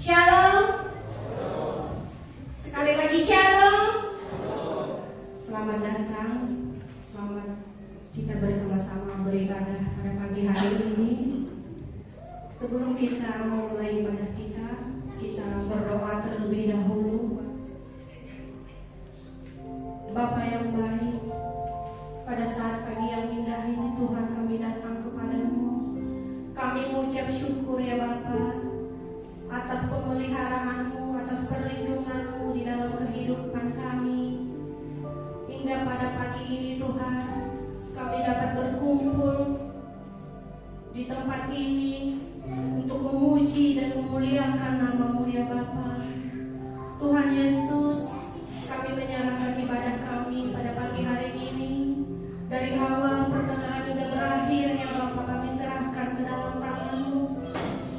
Shalom. Sekali lagi shalom. Selamat datang. Selamat kita bersama-sama beribadah pada pagi hari ini. Sebelum kita memulai ibadah kita berdoa terlebih dahulu. Bapa yang baik, pada saat pagi yang indah ini Tuhan kami datang kepadamu. Kami mengucap syukur ya Bapa atas pemeliharaanmu, atas perlindunganmu di dalam kehidupan kami. Hingga pada pagi ini Tuhan kami dapat berkumpul di tempat ini untuk memuji dan memuliakan nama-Mu ya Bapa. Tuhan Yesus, kami menyerahkan ibadah kami pada pagi hari ini. Dari awal pertengahan hingga berakhir ya Bapa, kami serahkan ke dalam tangan-Mu.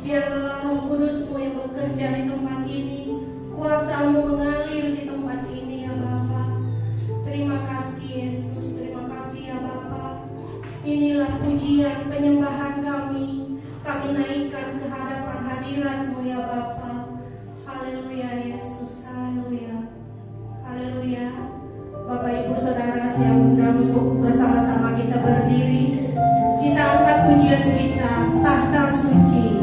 Biarlah Roh Kudus-Mu yang bekerja di tempat ini, kuasa-Mu mengalir di tempat ini ya Bapa. Terima kasih Yesus, terima kasih ya Bapa. Inilah pujian penyembahan kami. Kami naikkan ke hadapan hadirat-Mu ya Bapa. Haleluya Yesus, haleluya. Haleluya. Bapak Ibu Saudara, saya undang untuk bersama-sama kita berdiri. Kita angkat pujian kita, tahta suci.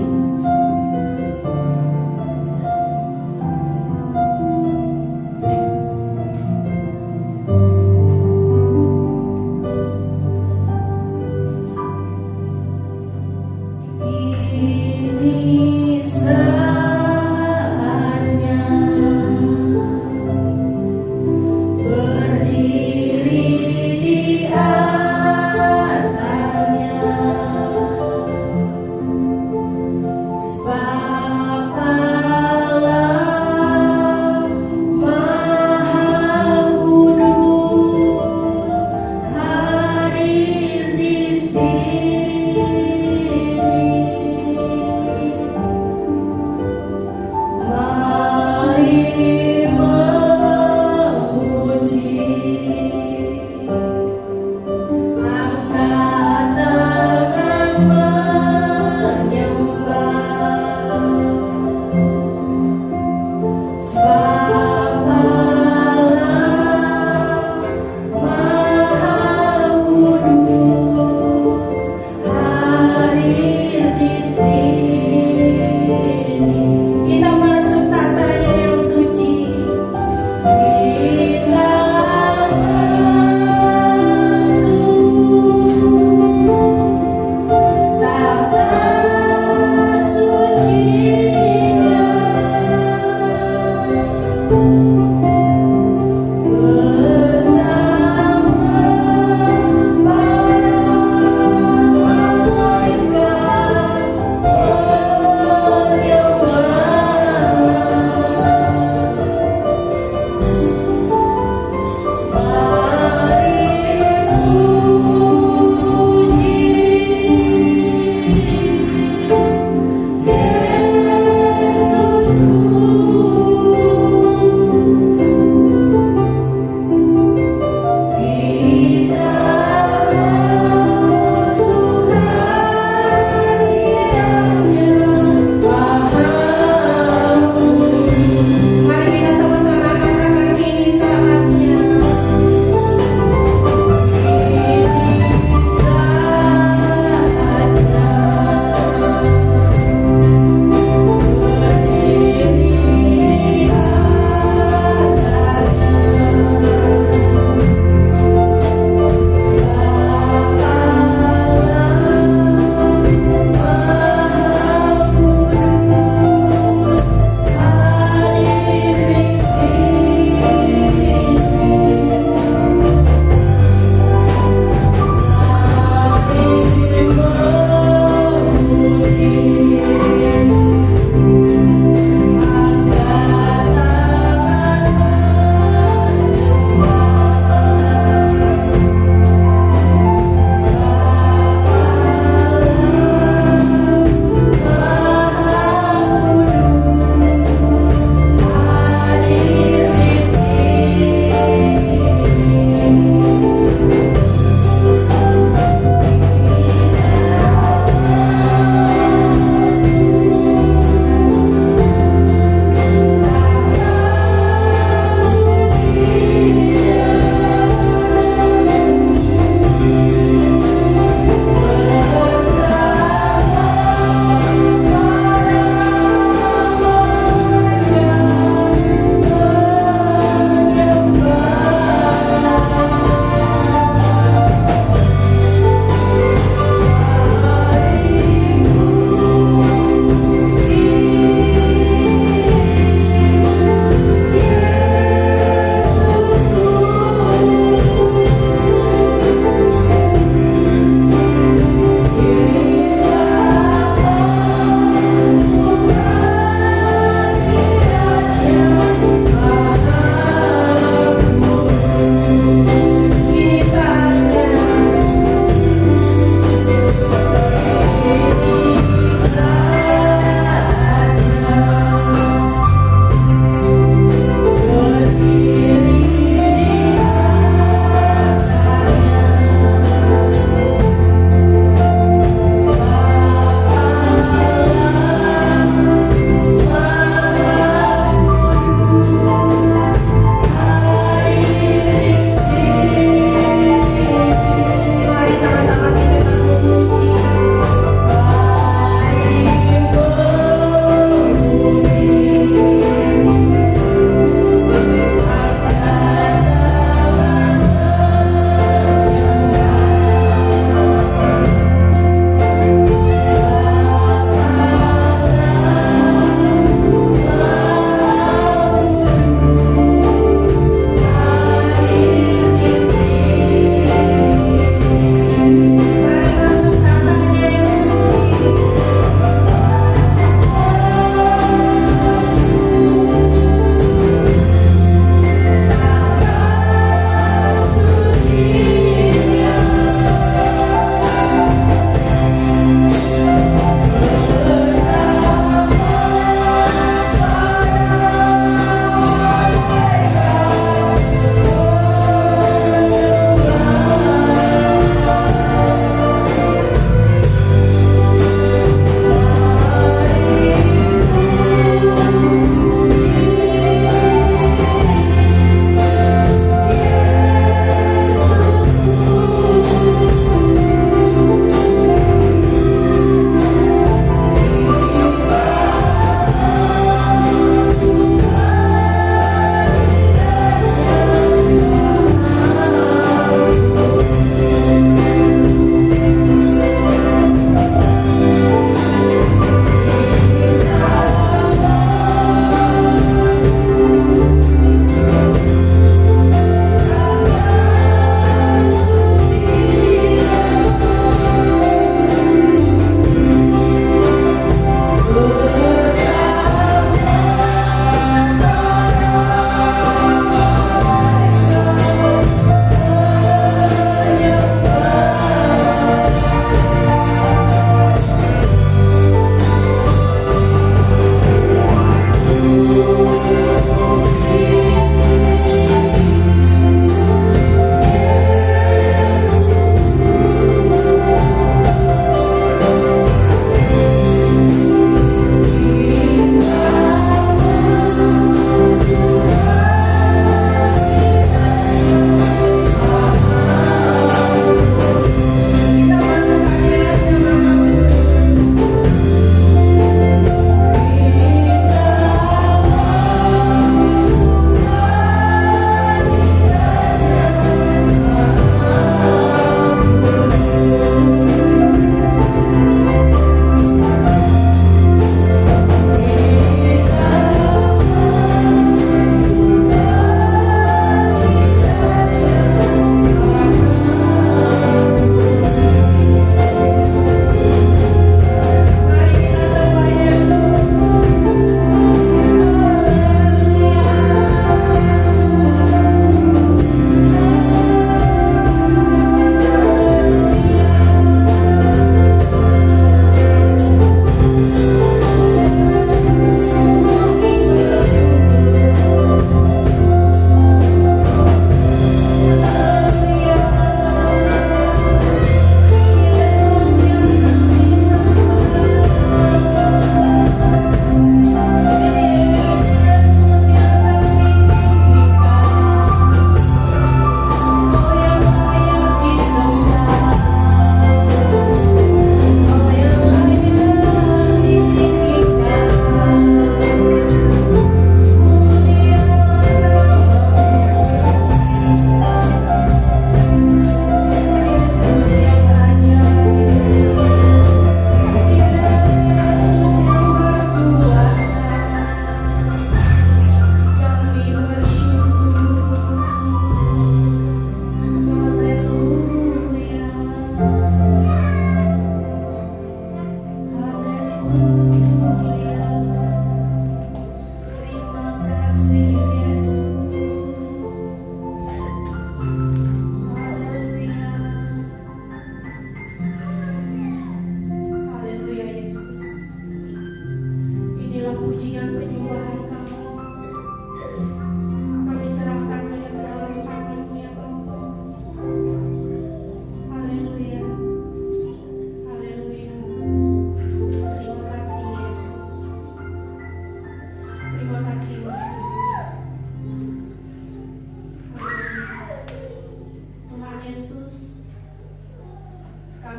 Berdiri di atasnya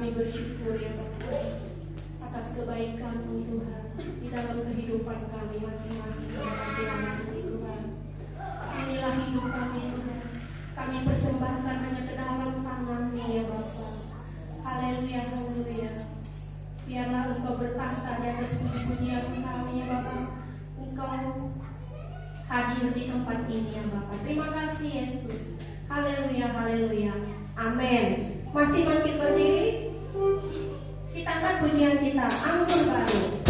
Kami bersyukur ya Bapak atas kebaikan-Mu Tuhan di dalam kehidupan kami masing-masing yang kami alami Tuhan. Inilah hidup kami Tuhan. Kami persembahkan hanya ke dalam tangan-Mu ya Bapak. Haleluya, haleluya. Biarlah Engkau bertahta di atas puji-pujian kami ya Bapak. Engkau hadir di tempat ini ya Bapak. Terima kasih Yesus. Haleluya, haleluya. Amin. Masih bangkit berdiri? Kita angkat pujian kita, Anggur Baru.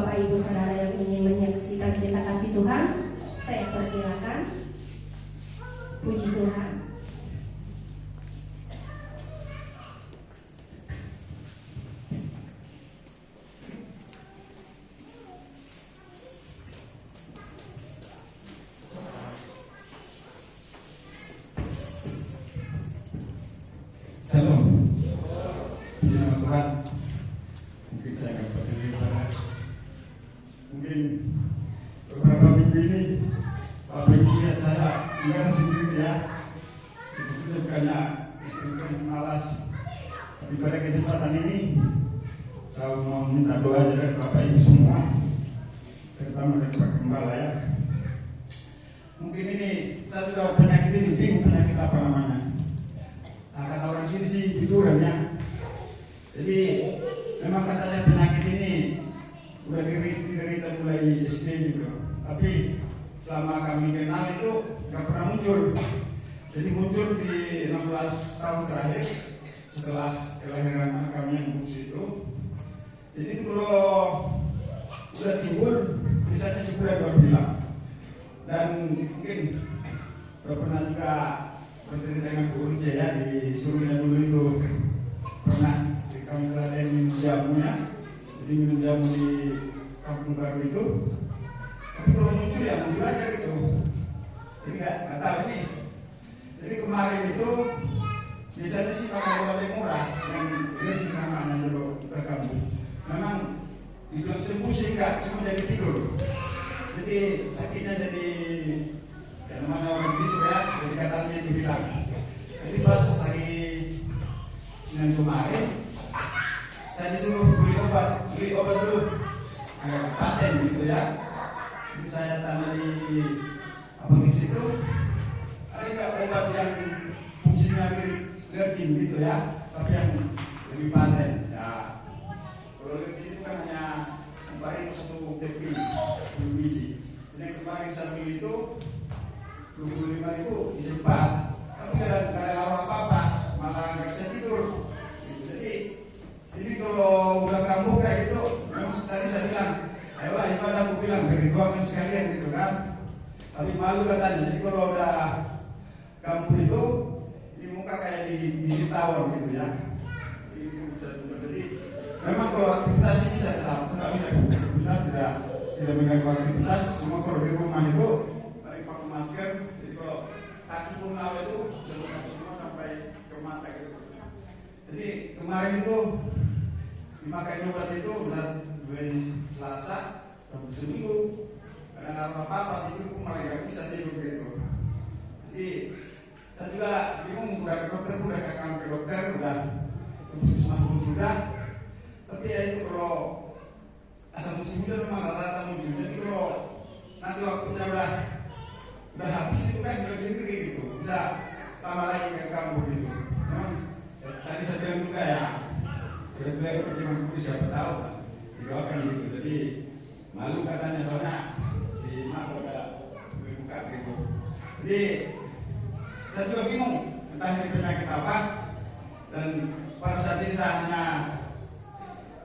Bapak Ibu Saudara yang ingin menyaksikan kita kasih Tuhan, saya persilakan. Puji Tuhan. Shalom. Nama Tuhan. Mungkin saya akan bercerita. Mungkin beberapa minggu ini Bapak Ibu lihat saya tinggal sendiri ya. Sebetulnya bukannya istriku malas. Tapi pada kesempatan ini saya mau minta doa dari Bapak Ibu semua, terutama dari Pak Gembala ya. Mungkin ini saya juga penyakit ini bingung penyakit apa namanya. Nah, kata orang sini sih tiduran ya. Jadi memang katanya penyakit ini udah diderita mulai SD gitu. Tapi selama kami kenal itu nggak pernah muncul. Jadi muncul di 16 tahun terakhir setelah kelahiran kami yang kudus itu. Jadi itu kalau udah timbul misalnya segera baru bilang. Dan mungkin udah pernah juga bercerita dengan Bu Urja ya, disuruhnya dulu itu pernah kami ngadain jamunya, jadi minum jamu di kampung baru itu. Tapi kalau muncul ya muncul aja gitu, jadi nggak tahu ini. Jadi kemarin itu biasanya sih kalau lebih murah yang dia sih namanya dulu bergabung. Memang dibilang sembuh sih enggak, cuma jadi tidur. Jadi sakitnya jadi ya namanya orang tidur ya, jadi katanya dibilang. Jadi pas hari Senin kemarin saya disuruh beli obat dulu, agak paten gitu ya. Jadi saya tanya di apotek situ, ada nggak obat yang fungsinya lergin gitu ya, tapi yang lebih paten. Ya, kalau lergin itu kan hanya kemarin satu depil biji. Jadi kemarin saya beli itu 25.000 disempat, tapi nggak ada apa-apa, malah nggak bisa tidur. Jadi ini kalau udah kambuh kayak gitu, memang tadi saya bilang, ayolah ibadah aku bilang dari doakan sekalian gitu kan. Tapi malu katanya, jadi kalau udah kambuh itu di muka kayak di tawar gitu ya. Jadi memang kalau aktivitas ini bisa tetap bisa aktivitas tidak mengganggu aktivitas. Cuma kalau di rumah itu pakai masker. Jadi kalau kaki pun nawa itu semua sampai ke mata gitu. Jadi kemarin itu dimakan obat itu dari Selasa sampai seminggu. Karena apa itu pun malah nggak bisa tidur gitu. Jadi saya juga bingung, udah ke dokter, udah ke dokter, udah semakin sudah. Tapi ya itu kalau asal musim hujan memang rata-rata muncul. Jadi kalau nanti waktunya udah habis itu kan bilang sendiri gitu, bisa tambah lagi ke kamu gitu. Memang tadi saya bilang juga ya, kira-kira itu cuma siapa tahu lah, didoakan gitu. Jadi malu katanya soalnya di mana udah buka gitu. Jadi saya juga bingung entah ini penyakit apa, dan pada saat ini saya hanya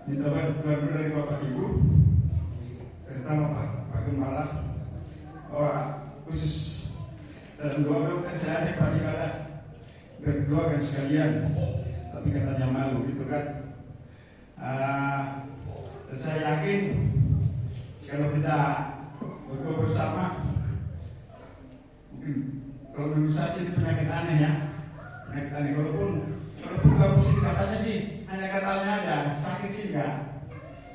minta bantuan dari Bapak Ibu, terutama Pak Gembala, bahwa khusus dalam doa kan saya ajak Pak ibadah berdoakan sekalian, tapi katanya malu gitu kan. Dan saya yakin kalau kita berdoa bersama, mungkin kalau imunisasi itu penyakit aneh ya, penyakit aneh. Walaupun gak positif katanya sih, hanya katanya aja, sakit sih enggak.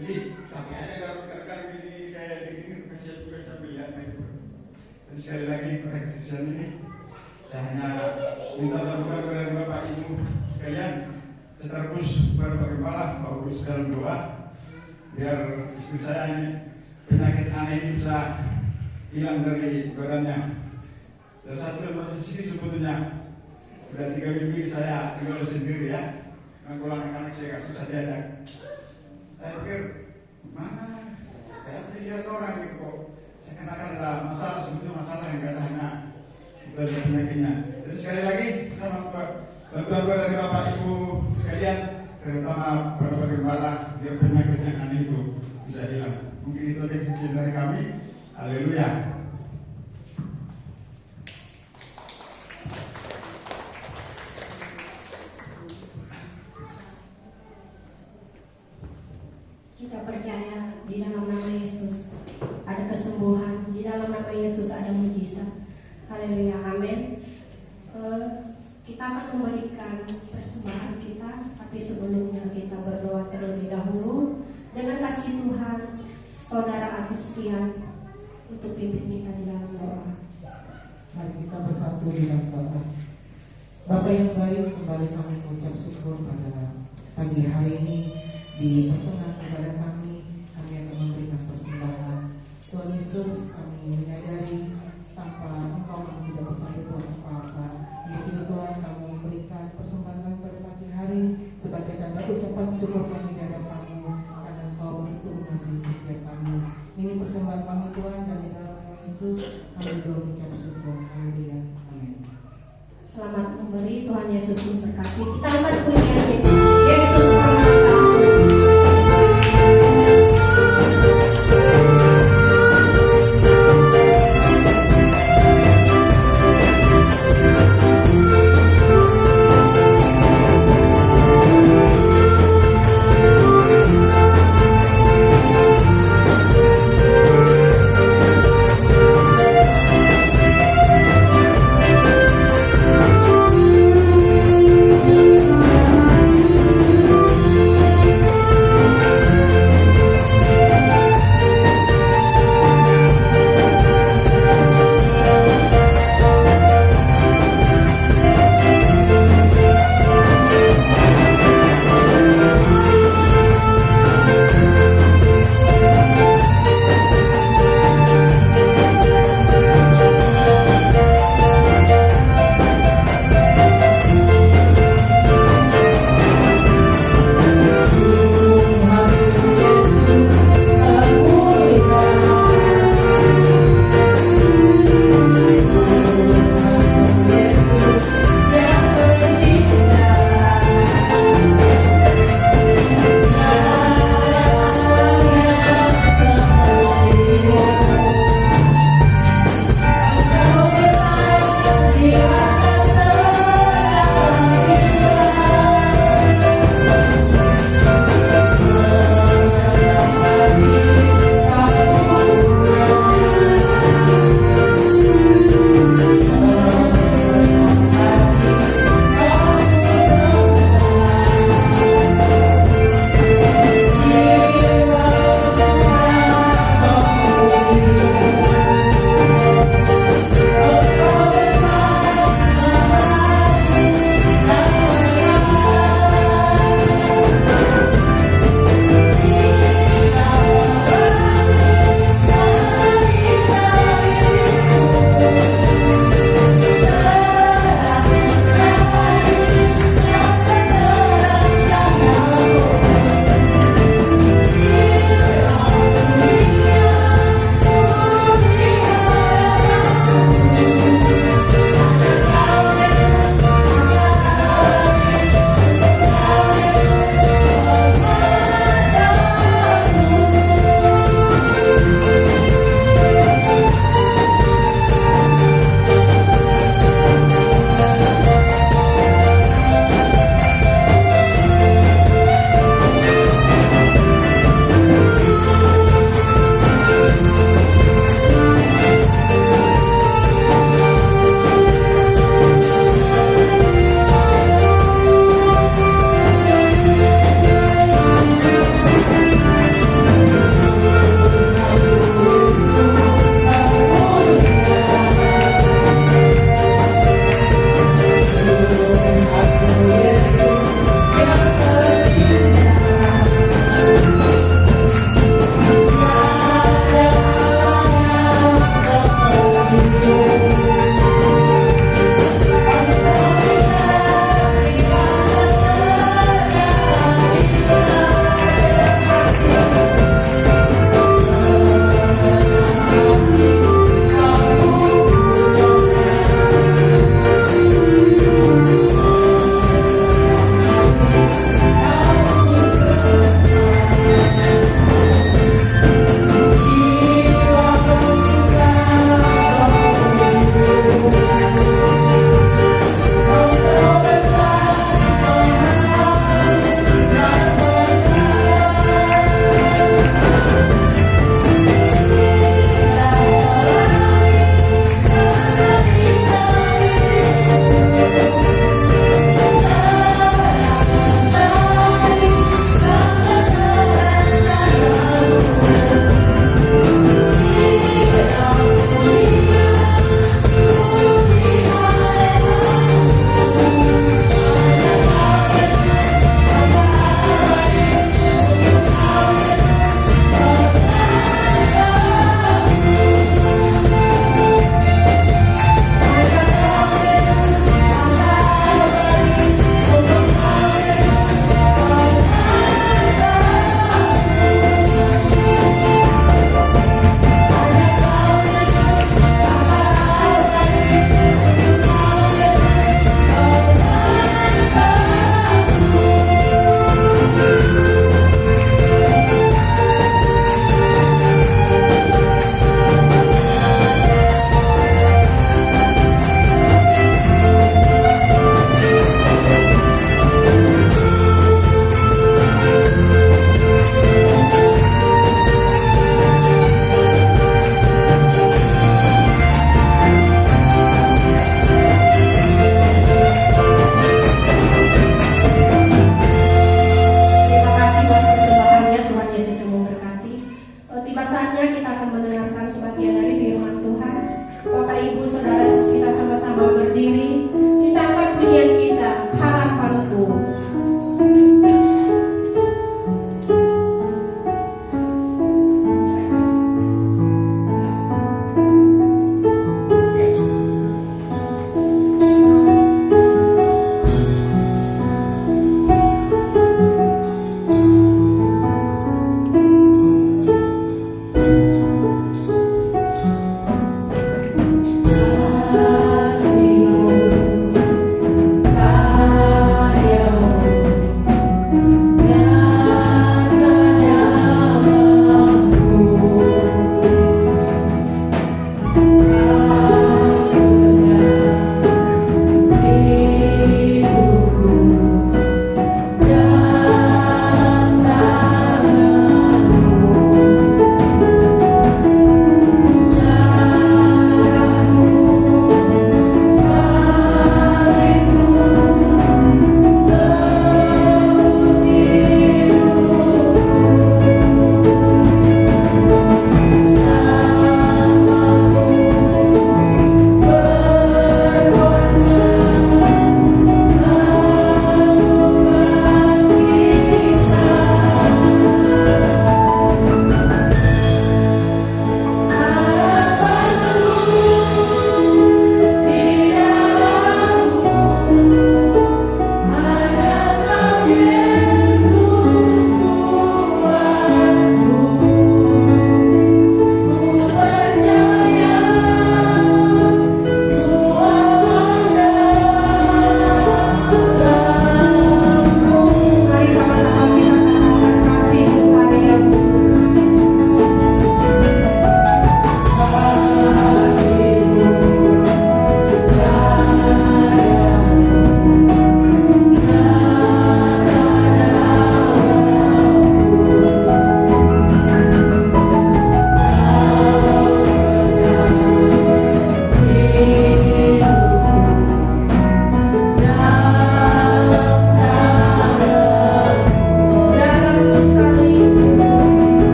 Jadi sakit aja gara-gara gini kayak gini, kasihan juga sambil lihat gitu. Dan sekali lagi perhatian ini, saya hanya minta bantuan dari Bapak Ibu sekalian, seterus Bapak Gembala, Pak Urus dalam doa, biar istri saya ini penyakit aneh ini bisa hilang dari badannya. Dan satu yang masih sini sebetulnya udah 3 minggu saya tinggal sendiri ya. Kalau anak-anak saya gak susah diajak. Saya pikir mana kayak lihat orang gitu kok. Saya kenakan ada masalah, sebetulnya masalah yang gak ada hanya itu aja penyakitnya. Jadi sekali lagi sama bantuan dari Bapak Ibu sekalian, terutama para Gembala, biar penyakit yang aneh itu bisa hilang. Mungkin itu saja kecil dari kami. Haleluya. Kita percaya di dalam nama Yesus ada kesembuhan, di dalam nama Yesus ada mujizat. Haleluya, amin. Kita akan memberikan persembahan kita, tapi sebelumnya kita berdoa terlebih dahulu dengan kasih Tuhan. Saudara Agustian untuk pimpin kita di dalam doa. Mari kita bersatu di dalam doa. Bapa yang baik, kembali kami mengucap syukur pada pagi hari ini. Di pertengahan kepada kami akan memberikan persembahan. Tuhan Yesus, kami menyadari tanpa Engkau kami tidak bisa berbuat apa-apa. Di Tuhan kami memberikan persembahan pada pagi hari sebagai tanda ucapan syukur kami di hadapan-Mu karena Engkau begitu mengasihi setiap kami. Ini persembahan kami Tuhan, dan di dalam nama Yesus kami berucap syukur. Haleluya. Amin. Selamat memberi, Tuhan Yesus memberkati. Kita akan punya Yesus menyertai.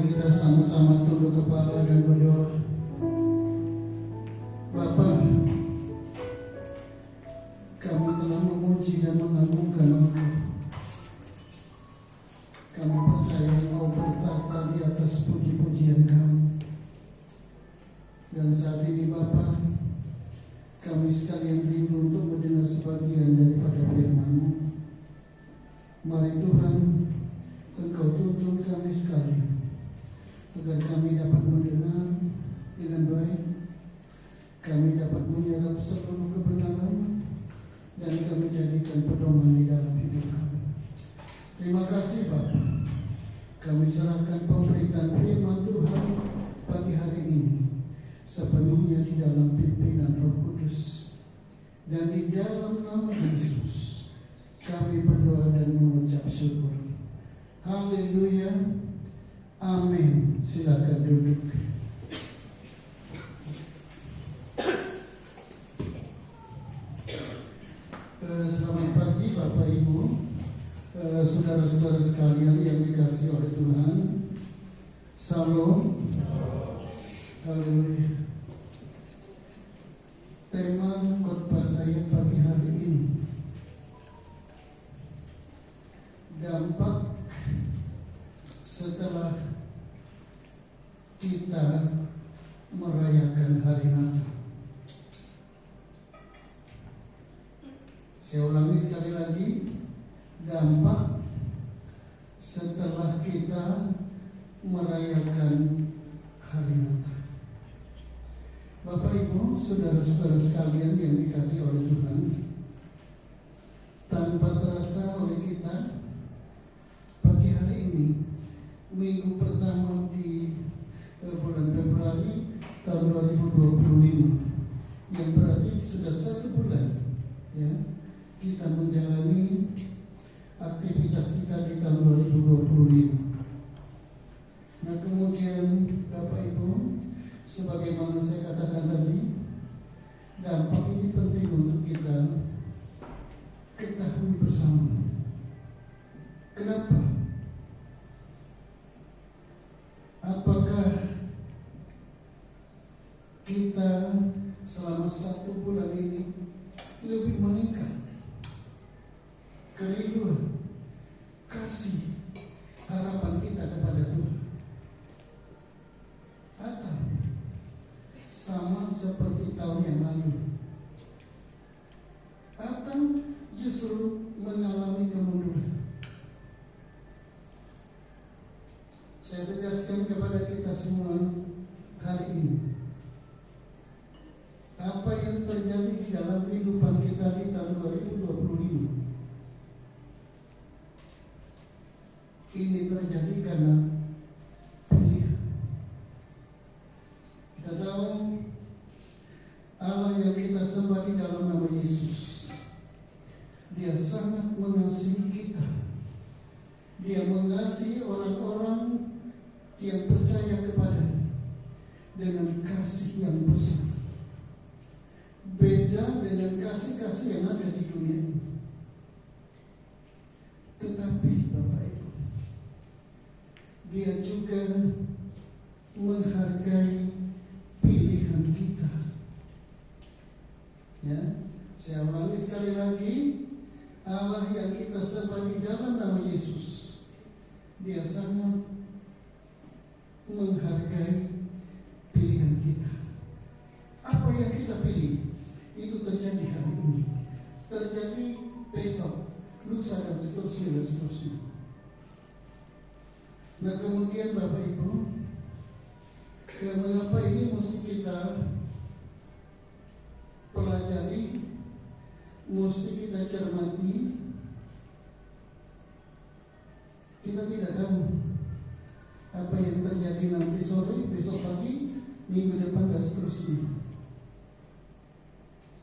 Mari kita sama-sama tunduk kepala dan berdoa. Bapa, kami telah memuji dan mengagungkan Engkau. Kami percaya Engkau bertata di atas puji-pujian kami. Dan saat ini Bapa, kami sekalian rindu untuk mendengar sebagian daripada firman-Mu. Mari Tuhan, Engkau tuntun kami sekalian, agar kami dapat mendengar dengan baik, kami dapat menyerap seluruh kebenaran, dan kami jadikan pedoman di dalam hidup kami. Terima kasih Bapa. Kami serahkan pemberitaan firman Tuhan pagi hari ini sepenuhnya di dalam pimpinan Roh Kudus, dan di dalam nama Yesus kami berdoa dan mengucap syukur. Haleluya. Amin. Silakan duduk. Selamat pagi Bapak Ibu, saudara-saudara sekalian yang dikasihi oleh Tuhan. Salam. Haleluya. Tema khotbah saya pagi hari ini, dampak setelah kita merayakan hari Natal. Saya ulangi sekali lagi, dampak setelah kita merayakan hari Natal. Bapak Ibu, saudara-saudara sekalian yang dikasihi oleh Tuhan, tanpa terasa oleh kita, pagi hari ini, minggu pertama di bulan Februari tahun 2025, yang berarti sudah 1 bulan ya, kita menjalani aktivitas kita di tahun 2025. Nah kemudian Bapak Ibu, sebagaimana saya katakan tadi, dampak ini penting untuk kita ketahui bersama. Kenapa? Apakah kita selama 1 bulan ini lebih meningkat kerinduan, kasih, harapan kita kepada Tuhan, atau sama seperti tahun yang lalu, atau justru mengalami kemunduran? Saya tegaskan kepada kita semua hari ini, apa yang terjadi di dalam kehidupan kita di tahun 2025 ini terjadi karena pilihan. Kita tahu Allah yang kita sembah di dalam nama Yesus, Dia sangat mengasihi kita. Dia mengasihi orang-orang yang percaya kepadanya dengan kasih yang besar, beda dengan kasih-kasih yang ada di dunia ini. Tetapi Bapak Ibu, Dia juga menghargai pilihan kita. Ya, saya ulangi sekali lagi, Allah yang kita sembah di dalam nama Yesus, Dia sangat menghargai pilihan kita. Apa yang kita pilih itu terjadi hari ini, terjadi besok, lusa dan seterusnya dan seterusnya. Nah kemudian Bapak Ibu, mengapa ini mesti kita pelajari, mesti kita cermati? Kita tidak tahu apa yang terjadi nanti sore, besok pagi, minggu depan dan seterusnya.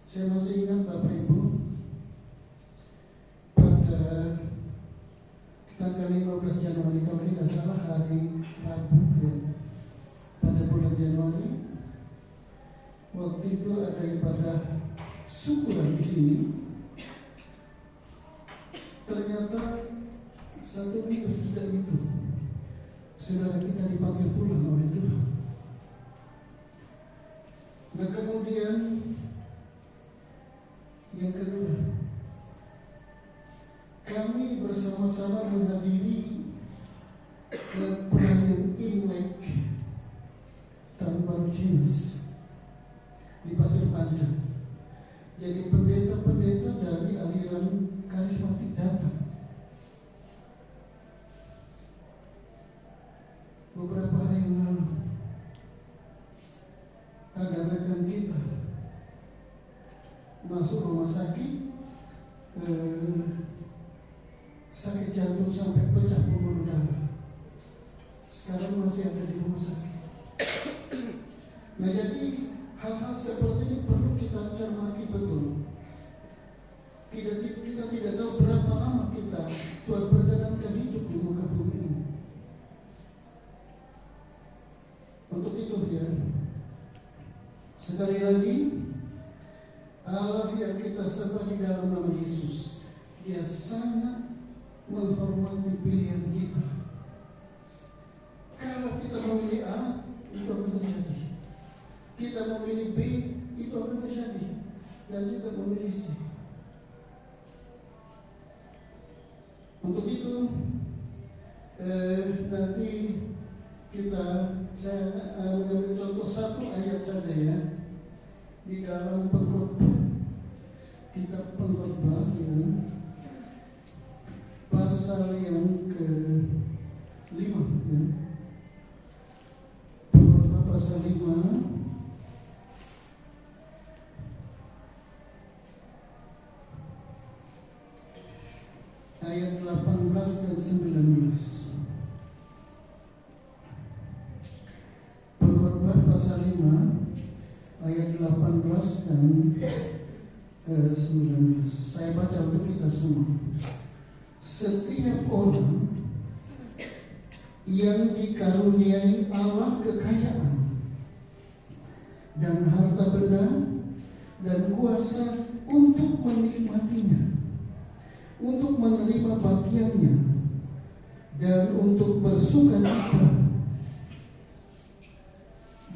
Saya masih ingat Bapak Ibu, pada tanggal 15 Januari kalau tidak salah, hari Rabu ya, pada bulan Januari, waktu itu ada ibadah syukuran di sini. Ternyata 1 minggu sesudah itu saudara kita dipanggil pulang oleh Tuhan. Nah kemudian yang kedua, kami bersama-sama menghadiri perayaan Imlek Tahun Baru Chinese di Pasir Panjang. Jadi pendeta-pendeta dari aliran karismatik datang. Beberapa hari yang lalu ada rekan kita masuk rumah sakit, sakit jantung sampai pecah pembuluh darah. Sekarang masih ada di rumah sakit. Nah jadi hal-hal seperti ini perlu kita cermati betul. Kita tidak tahu berapa lama kita Tuhan perkenankan hidup di muka bumi ini. Untuk itu ya, sekali lagi, Allah yang kita sembah di dalam nama Yesus, Dia sangat menghormati pilihan kita. Kalau kita memilih A, itu akan terjadi. Kita memilih B, itu akan terjadi. Dan juga memilih C. Untuk itu, nanti saya mengambil contoh satu ayat saja ya, di dalam Pengkhotbah, kitab Pengkhotbah ya, pasal yang ke-5 ya. Pengkhotbah pasal 5 ayat 18 dan 19. Pengkhotbah pasal 5 ayat 18 dan 19. Saya baca untuk kita semua. Setiap orang yang dikaruniai Allah kekayaan dan harta benda dan kuasa untuk menikmatinya, untuk menerima bagiannya, dan untuk bersukacita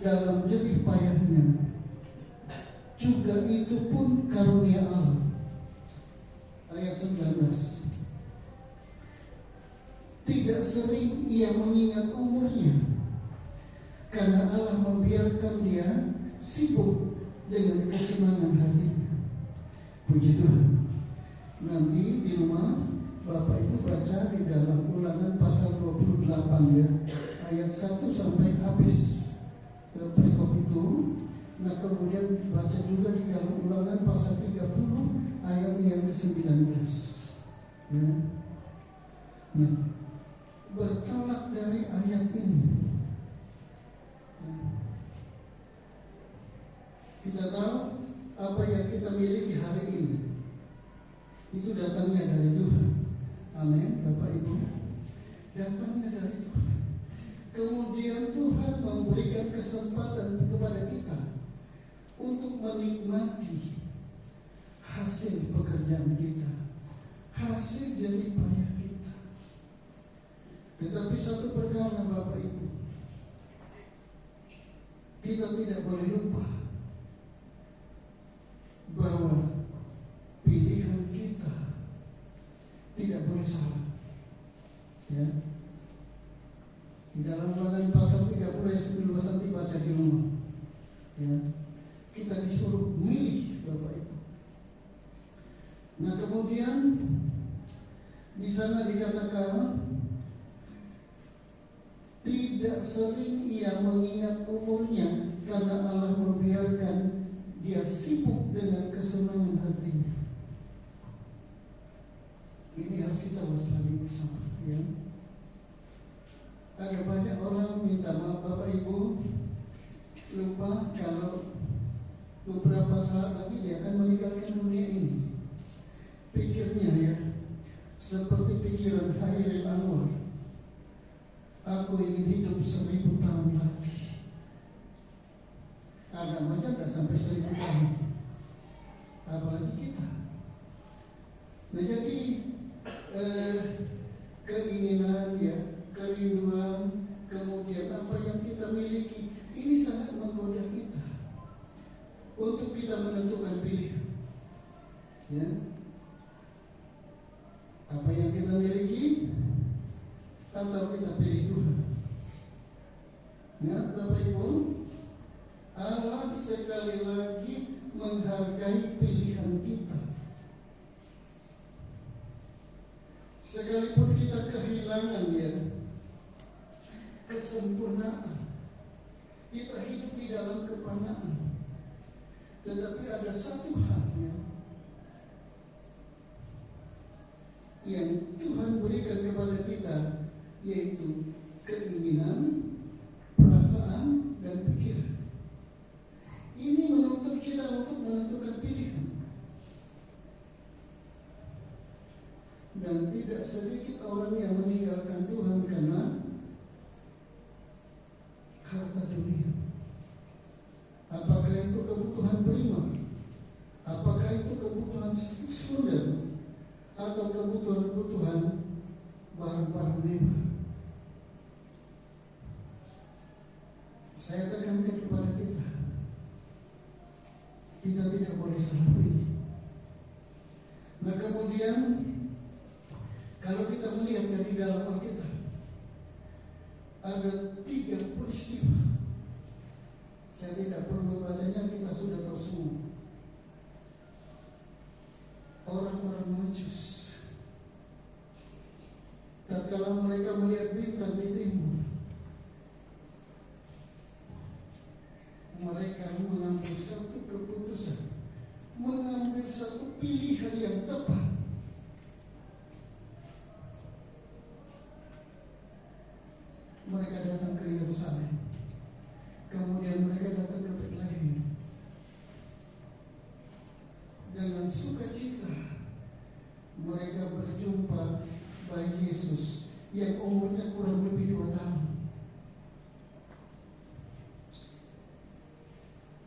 dalam jerih payahnya, juga itu pun karunia Allah. Ayat 19. Tidak sering ia mengingat umurnya, karena Allah membiarkan dia sibuk dengan kesenangan hatinya. Puji Tuhan. Nanti di rumah Bapak Ibu baca di dalam Ulangan pasal 28 ya, ayat 1 sampai habis perikop itu. Nah kemudian baca juga di dalam Ulangan pasal 30 ayat yang ke-19 ya. Nah, bertolak dari ayat ini ya, kita tahu apa yang kita miliki hari ini itu datangnya dari Tuhan. Amin, Bapak Ibu. Datangnya dari Tuhan. Kemudian Tuhan memberikan kesempatan kepada kita untuk menikmati hasil pekerjaan kita, hasil jerih payah kita. Tetapi satu perkara Bapak Ibu, kita tidak boleh lupa bahwa pilihan kita tidak boleh salah. Ya. Di dalam Ulangan pasal 30 ayat 19 nanti baca di rumah. Ya. Kita disuruh milih Bapak Ibu. Nah kemudian di sana dikatakan tidak sering ia mengingat umurnya, karena Allah membiarkan dia sibuk dengan kesenangan hatinya. Ini harus kita waspada bersama ya. Ada banyak orang minta maaf Bapak Ibu, lupa kalau beberapa saat lagi dia akan meninggalkan dunia ini. Pikirnya ya, seperti pikiran Khairil Anwar, aku ingin hidup 1000 tahun lagi. Adam aja gak sampai 1000 tahun, apalagi kita. Nah jadi keinginan ya, kerinduan, Apa yang kita miliki atau kita pilih Tuhan? Ingat Bapak Ibu, Allah sekali lagi menghargai pilihan kita. Sekalipun kita kehilangan kesempurnaan, kita hidup di dalam kepanaan, tetapi ada satu hal yang Tuhan berikan kepada kita, yaitu keinginan, perasaan, dan pikiran. Ini menuntut kita untuk menentukan pilihan. Dan tidak sedikit orang yang meninggalkan Tuhan karena harta dunia. Apakah itu kebutuhan prima? Apakah itu kebutuhan sekunder? Atau kebutuhan-kebutuhan barang-barang mewah? Saya tekankan kepada kita tidak boleh salah pilih. Nah kemudian, kalau kita melihat dari dalam Alkitab, ada 3 peristiwa. Saya tidak perlu membacanya, kita sudah tahu semua. Orang-orang Majus, tatkala mereka melihat bintang di timur, mereka mengambil satu keputusan, mengambil satu pilihan yang tepat. Mereka datang ke Yerusalem, kemudian mereka datang ke Betlehem. Dengan sukacita mereka berjumpa bayi Yesus yang umurnya kurang lebih 2 tahun.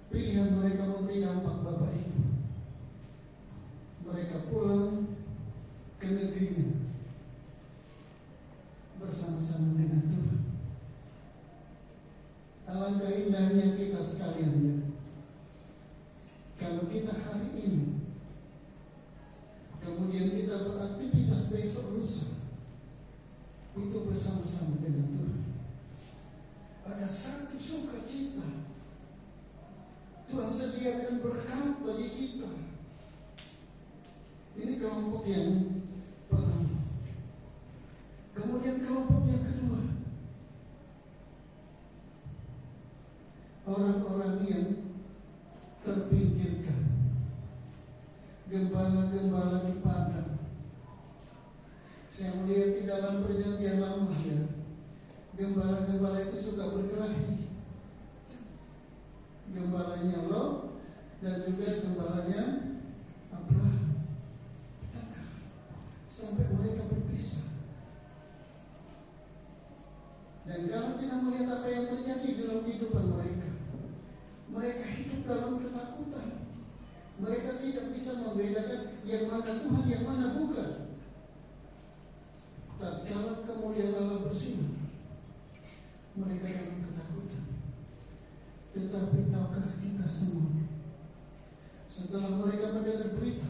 Pilihan mereka memberi dampak Bapak Ibu. Mereka pulang ke negerinya bersama-sama dengan Tuhan. Alangkah indahnya kita sekalian kalau kita hari ini, kemudian kita beraktivitas besok lusa, itu bersama-sama dengan Tuhan. Ada satu sukacita. Tuhan sediakan berkat bagi kita. Ini kelompok yang pertama. Kemudian kelompok yang kedua, orang-orang yang terpinggirkan, gembala-gembala di padang. Saya melihat di dalam perjanjian lama gembala-gembala itu suka berkelahi. Gembalanya Lot dan juga gembalanya Abraham. Sampai mereka berpisah. Dan kalau kita melihat apa yang terjadi dalam kehidupan mereka, mereka hidup dalam ketakutan. Mereka tidak bisa membedakan yang mana Tuhan, yang mana bukan. Tatkala kemuliaan Allah bersinar, mereka dalam ketakutan. Tetapi tahukah kita semua, setelah mereka mendengar berita,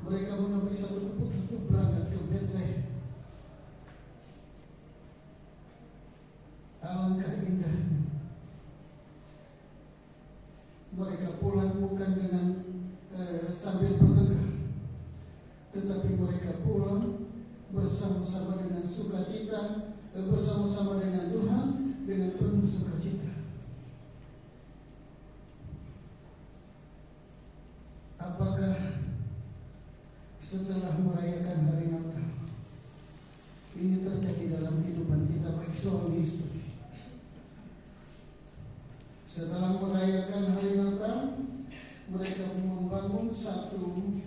mereka mengambil satu keputusan untuk berangkat ke Betlehem. Alangkah indahnya. Mereka pulang bukan dengan sambil bertengkar, tetapi mereka pulang bersama-sama dengan sukacita, bersama-sama dengan Tuhan, dengan penuh sukacita. Apakah setelah merayakan hari Natal ini terjadi dalam kehidupan kita baik suami istri? Setelah merayakan hari Natal, mereka membangun satu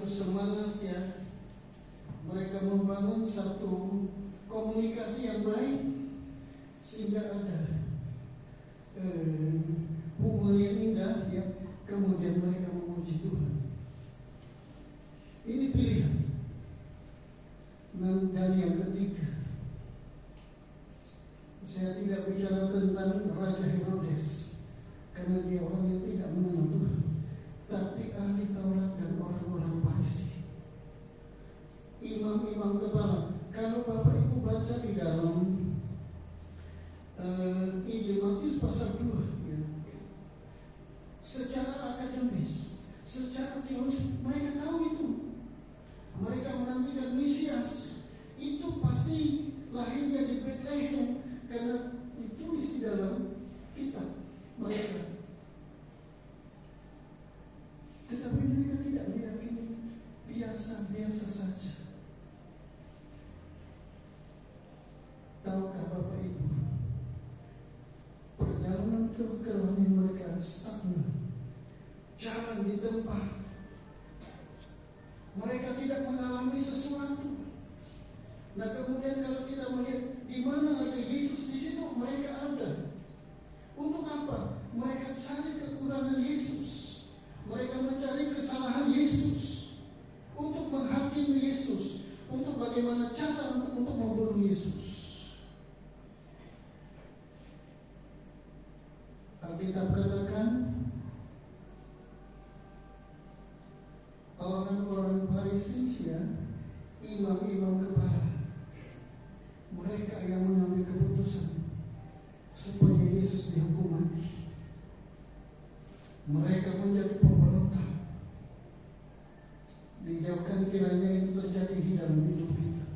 semangat mereka membangun satu komunikasi yang baik sehingga ada hubungan yang indah kemudian mereka memuji Tuhan. Ini pilihan. Dan yang ketiga, saya tidak bicara tentang Raja Herodes karena dia orang yang tidak mengenal Tuhan, tapi ahli Taurat dan orang-orang Farisi. berarti harus mereka tahu itu. Mereka menantikan Mesias. Itu pasti lahirnya di Bethlehem karena ditulis di dalam kitab mereka. Tetapi mereka tidak meyakini, biasa-biasa saja. Tahukah Bapak Ibu, perjalanan kerohanian mereka stagnan, jalan di tempat. Mereka tidak mengalami sesuatu. Nah kemudian kalau kita melihat di mana ada Yesus di situ, mereka ada. Untuk apa? Mereka cari kekurangan Yesus. Mereka mencari kesalahan Yesus untuk menghakimi Yesus, untuk bagaimana cara untuk membunuh Yesus. Alkitab katakan orang-orang Farisi, ya, imam-imam kepala, mereka yang mengambil keputusan supaya Yesus dihukum mati. Mereka menjadi pemberontak. Dijauhkan kiranya itu terjadi di dalam hidup kita.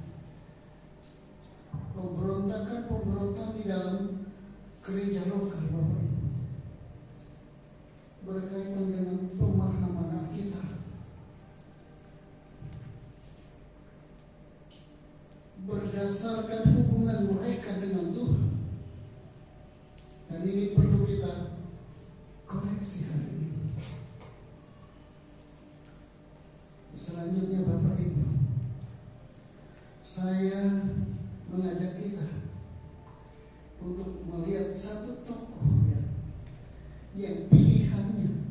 Pemberontakan di dalam gereja lokal, Bapak Ibu, berkaitan dengan pemahaman Alkitab, berdasarkan hubungan mereka dengan Tuhan. Dan ini perlu kita koreksi hari ini. Selanjutnya Bapak Ibu, saya mengajak kita untuk melihat satu tokoh yang pilihannya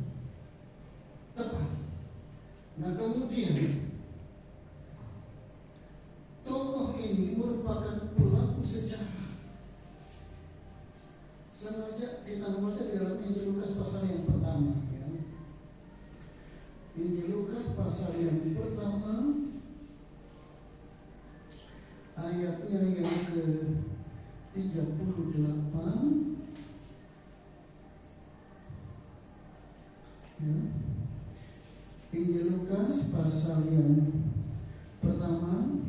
tepat. Nah kemudian tokoh ini merupakan pelaku sejarah. Sengaja kita membaca di dalam Injil Lukas pasal yang pertama, ya. Injil Lukas pasal yang pertama, ayatnya yang ke-38, ya. Injil Lukas pasal yang pertama,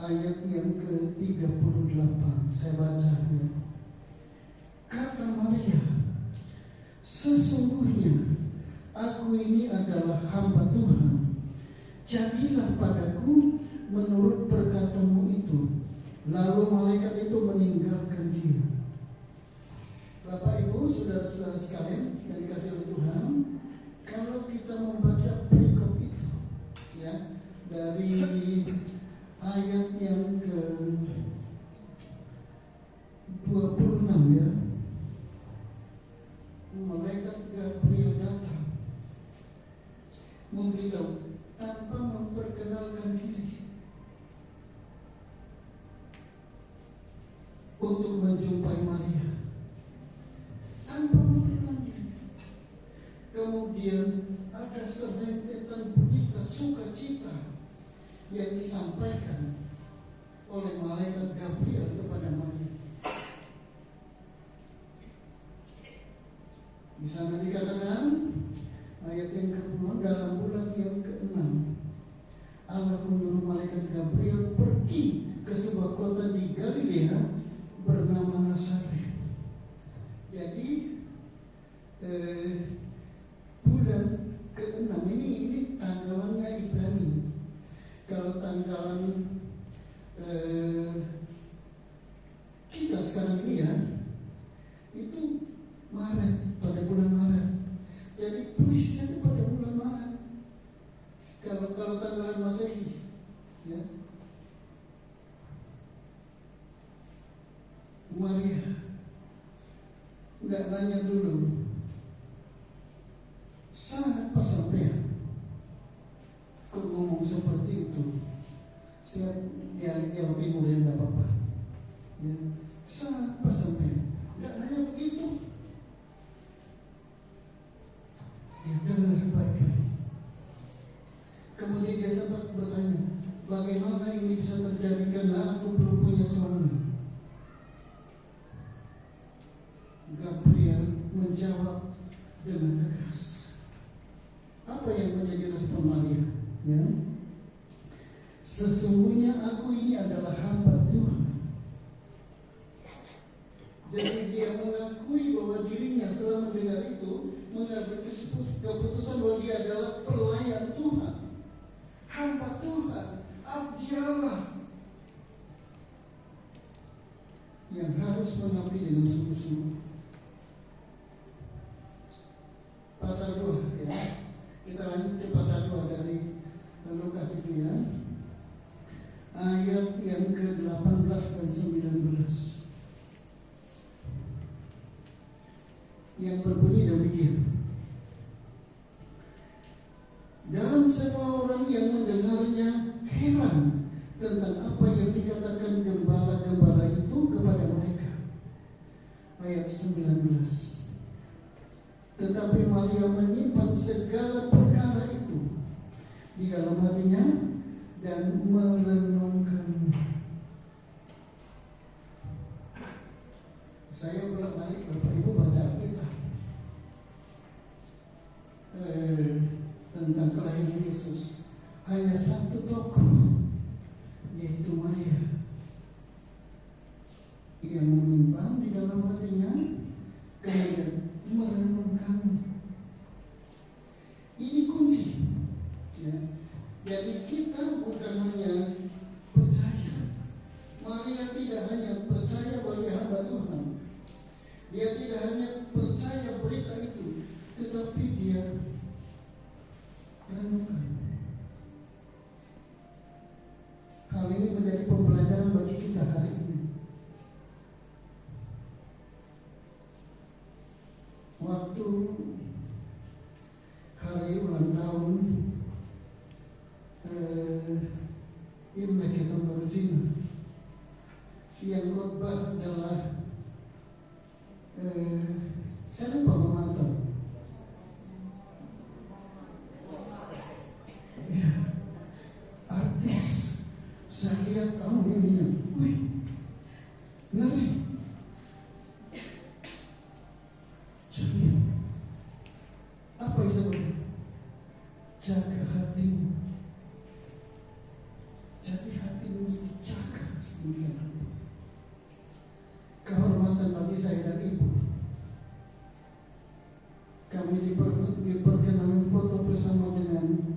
ayat yang ke-38, saya baca, ya. Kata Maria, sesungguhnya aku ini adalah hamba Tuhan. Jadilah padaku menurut perkataanmu itu. Lalu malaikat itu meninggalkan dia. Bapak Ibu, saudara-saudara sekalian yang dikasihi oleh Tuhan, kalau kita membaca perikop itu, ya, dari ayat yang ke-26, ya, malaikat Gabriel datang memberitahu tanpa memperkenalkan diri untuk menjumpai Maria, tanpa memperkenalkan diri. Kemudian ada serentetan berita sukacita yang disampaikan oleh malaikat Gabriel kepada Maria. Di sana dikatakan ayat yang ke-10, dalam bulan yang ke-6 Allah menyuruh malaikat Gabriel pergi ke sebuah kota di Galilea bernama Nazaret. Jadi bulan ke-6 ini tanggalannya Ibrani. Kalau tanggalan kita sekarang ini, ya, itu Maret, pada bulan Maret. Jadi tulisnya itu pada bulan Maret. Kalau tanggalan Masehi, ya, Maria nggak nanya dulu, sangat pas sampai kok ngomong seperti itu. Saya Jawa Timur ya, nggak apa-apa, ya, sangat pas sampai nggak nanya begitu. Dia dengar baik-baik. Kemudian dia sempat bertanya, bagaimana ini bisa terjadi karena aku belum punya suami. Gabriel menjawab dengan tegas. Apa yang menjadi respon Maria, ya. Sesungguhnya aku ini adalah hamba Tuhan. Jadi dia mengakui bahwa dirinya setelah mendengar itu mengambil keputusan bahwa dia adalah pelayan Tuhan, hamba Tuhan, abdi Allah yang harus mengabdi dengan sungguh-sungguh. Pasal 2, ya. Kita lanjut ke pasal 2 dari Lukas itu, ya. Ayat yang ke-18 dan 19 yang berbunyi demikian. Dan semua orang yang mendengarnya heran tentang apa yang dikatakan gembala-gembala itu kepada mereka. Ayat 19. Tetapi Maria menyimpan segala perkara itu di dalam hatinya dan merenungkannya. Saya bolak-balik Bapak Ibu baca kita tentang kelahiran Yesus. Hanya satu tokoh, yaitu Maria, yang menyimpan di dalam hatinya kemudian merenungkan. Ini kunci, ya. Jadi kita bukan hanya percaya. Maria tidak hanya percaya bahwa dia hamba Tuhan. Dia tidak hanya percaya berita itu, tetapi dia renungkan. Hal ini menjadi pembelajaran bagi kita hari ini. Waktu hari ulang tahun Imlek atau Baru Cina, yang khotbah adalah saya lupa memantau. Ya, artis. Saya lihat kamu ininya, wih, ngeri. Jadi, apa yang saya bilang? Jaga hatimu. Jadi hatimu mesti jaga sedemikian rupa. Kehormatan bagi saya dan ibu. Kami diperkenankan foto bersama dengan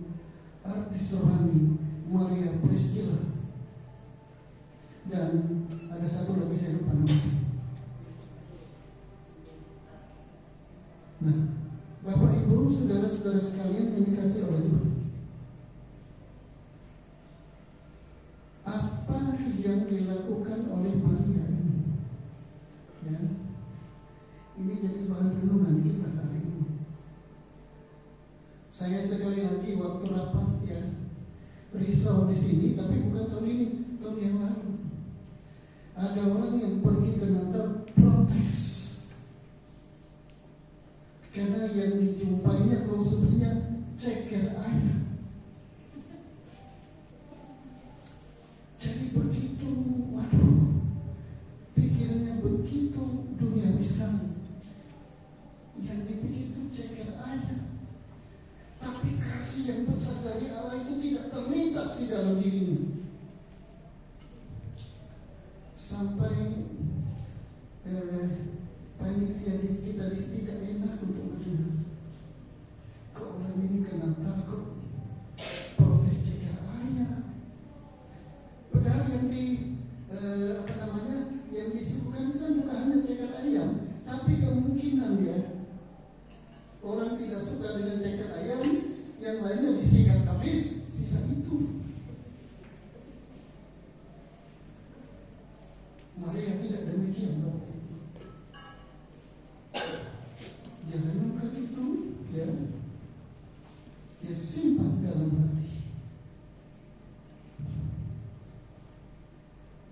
artis rohani Maria Priscilla. Dan ada satu lagi saya lupa namanya. Nah, Bapak Ibu, saudara-saudara sekalian yang dikasihi oleh Tuhan, apa yang dilakukan oleh Maria ini, ya, ini jadi bahan renungan kita hari ini. Saya sekali lagi waktu rapat, ya, risau di sini, tapi bukan tahun ini, tahun yang lalu. Ada orang yang pergi ke Natal protes karena yang dijumpainya kalau sebenarnya ceker ayam. Jadi begitu, waduh, pikirannya begitu duniawi sekali. Yang dipikir itu ceker ayam, tapi kasih yang besar dari Allah itu tidak terlintas di dalam dirinya. Sampai panitia di sekitar tidak enak untuk mendengar. Kok orang ini kena takut protes ceker ayam. Padahal yang yang disuguhkan itu kan bukan hanya ceker ayam, tapi kemungkinan ya orang tidak suka dengan ceker ayam, yang lainnya disikat habis, sisa itu. Maria tidak demikian, Bapak. Dia renungkan itu, ya, dia simpan dalam hati.